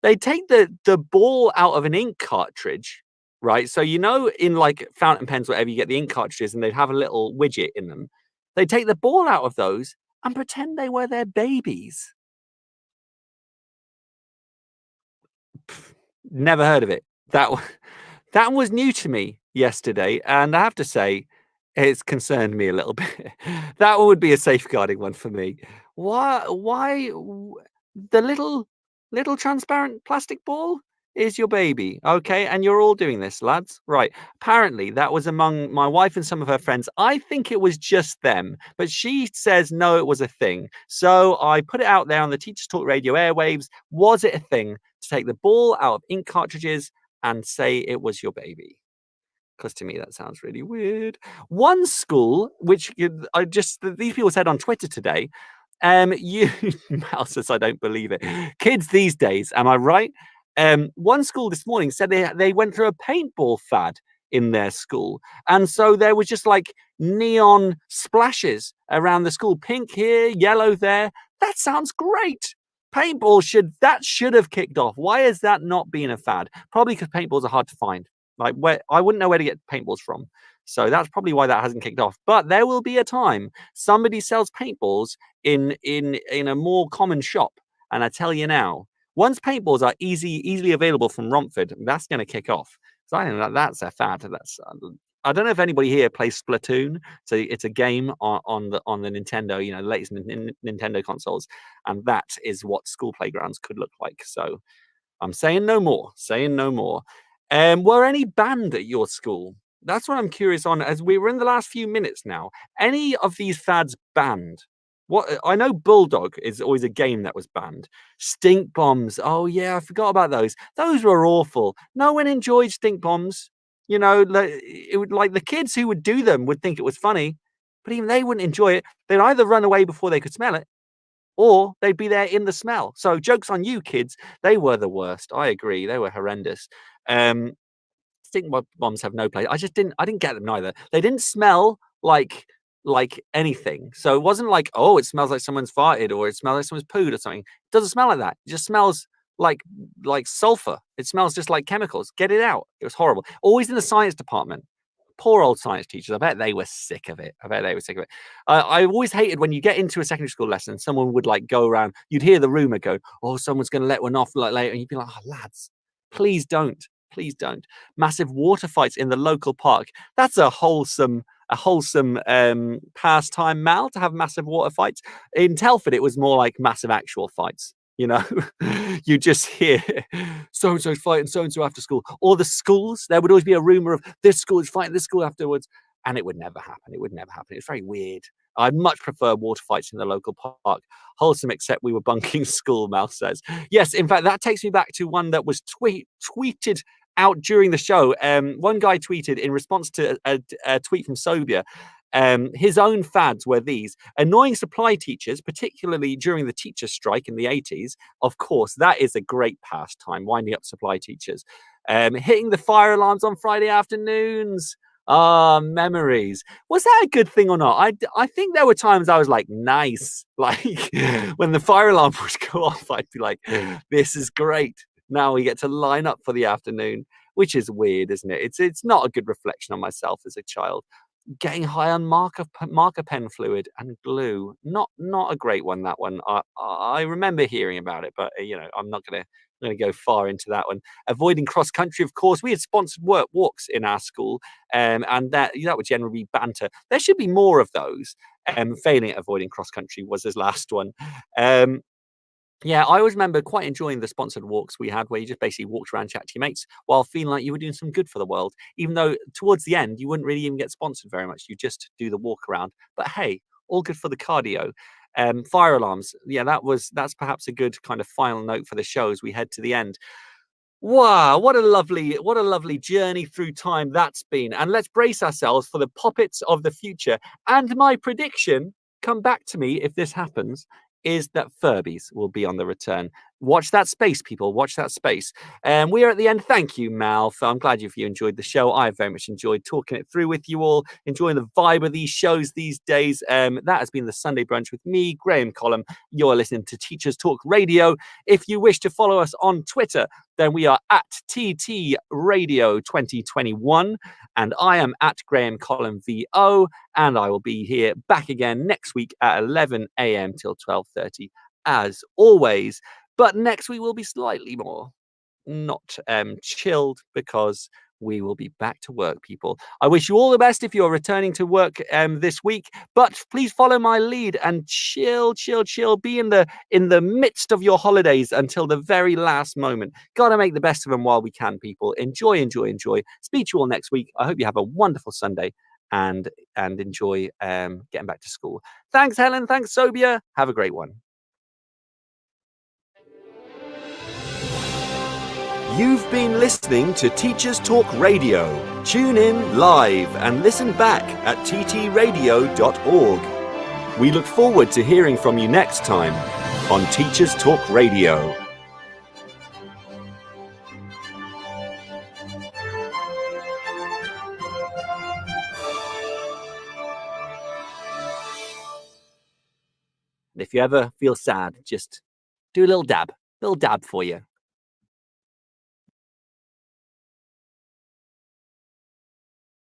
They take the ball out of an ink cartridge, right? So, you know, in like fountain pens, whatever, you get the ink cartridges and they'd have a little widget in them. They take the ball out of those and pretend they were their babies. Never heard of it. That was new to me yesterday, and I have to say, it's concerned me a little bit. That one would be a safeguarding one for me. Why the little transparent plastic ball is your baby? Okay, and you're all doing this, lads. Right. Apparently, that was among my wife and some of her friends. I think it was just them, but she says no, it was a thing. So I put it out there on the Teachers Talk Radio airwaves. Was it a thing to take the ball out of ink cartridges and say it was your baby? Because to me that sounds really weird. One school, which these people said on Twitter today, you Mal says I don't believe it. Kids these days, am I right? One school this morning said they went through a paintball fad in their school, and so there was just like neon splashes around the school, pink here, yellow there. That sounds great. Paintball should have kicked off. Why has that not been a fad? Probably because paintballs are hard to find. Like, where I wouldn't know where to get paintballs from. So that's probably why that hasn't kicked off. But there will be a time somebody sells paintballs in a more common shop. And I tell you now, once paintballs are easily available from Romford, that's going to kick off. So I think that's a fad. I don't know if anybody here plays Splatoon. So it's a game on the Nintendo, you know, the latest Nintendo consoles, and that is what school playgrounds could look like. So I'm saying no more. Were any banned at your school? That's what I'm curious on, as we were in the last few minutes now. Any of these fads banned? What I know, Bulldog is always a game that was banned. Stink bombs. Oh yeah, I forgot about those. Those were awful. No one enjoyed stink bombs. You know, like the kids who would do them would think it was funny, but even they wouldn't enjoy it. They'd either run away before they could smell it, or they'd be there in the smell. So joke's on you, kids. They were the worst. I agree. They were horrendous. Stink bombs have no place. I didn't get them neither. They didn't smell like anything. So it wasn't like, oh, it smells like someone's farted or it smells like someone's pooed or something. It doesn't smell like that. It just smells like sulfur. It smells just like chemicals. Get it out. It was horrible. Always in the science department. Poor old science teachers. I bet they were sick of it. I always hated when you get into a secondary school lesson, someone would like go around, you'd hear the rumor go, oh, someone's going to let one off like later. And you'd be like, oh, lads, please don't. Please don't. Massive water fights in the local park. That's a wholesome pastime, Mal, to have massive water fights. In Telford, it was more like massive actual fights. You know, you just hear so-and-so's fighting so-and-so after school. Or the schools, there would always be a rumor of this school is fighting this school afterwards. And it would never happen. It's very weird. I'd much prefer water fights in the local park. Wholesome, except we were bunking school, Mal says. Yes, in fact, that takes me back to one that was tweeted out during the show. One guy tweeted in response to a tweet from Sobia. His own fads were these: annoying supply teachers, particularly during the teacher strike in the 80s. Of course, that is a great pastime, winding up supply teachers. Hitting the fire alarms on Friday afternoons. Ah, memories. Was that a good thing or not? I think there were times I was like, nice. Like when the fire alarm would go off, I'd be like, this is great. Now we get to line up for the afternoon, which is weird, isn't it? It's not a good reflection on myself as a child. Getting high on marker pen fluid and glue. Not a great one, that one. I remember hearing about it, but you know, I'm not gonna go far into that one. Avoiding cross country, of course. We had sponsored walks in our school, and that would generally be banter. There should be more of those. Failing at avoiding cross country was his last one. Yeah, I always remember quite enjoying the sponsored walks we had, where you just basically walked around, chat to your mates, while feeling like you were doing some good for the world. Even though towards the end, you wouldn't really even get sponsored very much. You just do the walk around. But hey, all good for the cardio. Fire alarms. Yeah, that's perhaps a good kind of final note for the show as we head to the end. Wow, what a lovely journey through time that's been. And let's brace ourselves for the poppets of the future. And my prediction, come back to me if this happens, is that Furbies will be on the return. Watch that space, people. Watch that space. And we are at the end. Thank you, Mal. I'm glad if you enjoyed the show. I very much enjoyed talking it through with you all, enjoying the vibe of these shows these days. That has been the Sunday Brunch with me, Graham Columb. You're listening to Teachers Talk Radio. If you wish to follow us on Twitter, then we are at TT Radio 2021. And I am at Graham Column VO. And I will be here back again next week at 11 a.m. till 12:30, as always. But next week will be slightly more not chilled, because we will be back to work, people. I wish you all the best if you're returning to work this week. But please follow my lead and chill. Be in the midst of your holidays until the very last moment. Gotta make the best of them while we can, people. Enjoy. Speak to you all next week. I hope you have a wonderful Sunday and enjoy getting back to school. Thanks, Helen. Thanks, Sobia. Have a great one. You've been listening to Teachers Talk Radio. Tune in live and listen back at ttradio.org. We look forward to hearing from you next time on Teachers Talk Radio. If you ever feel sad, just do a little dab for you.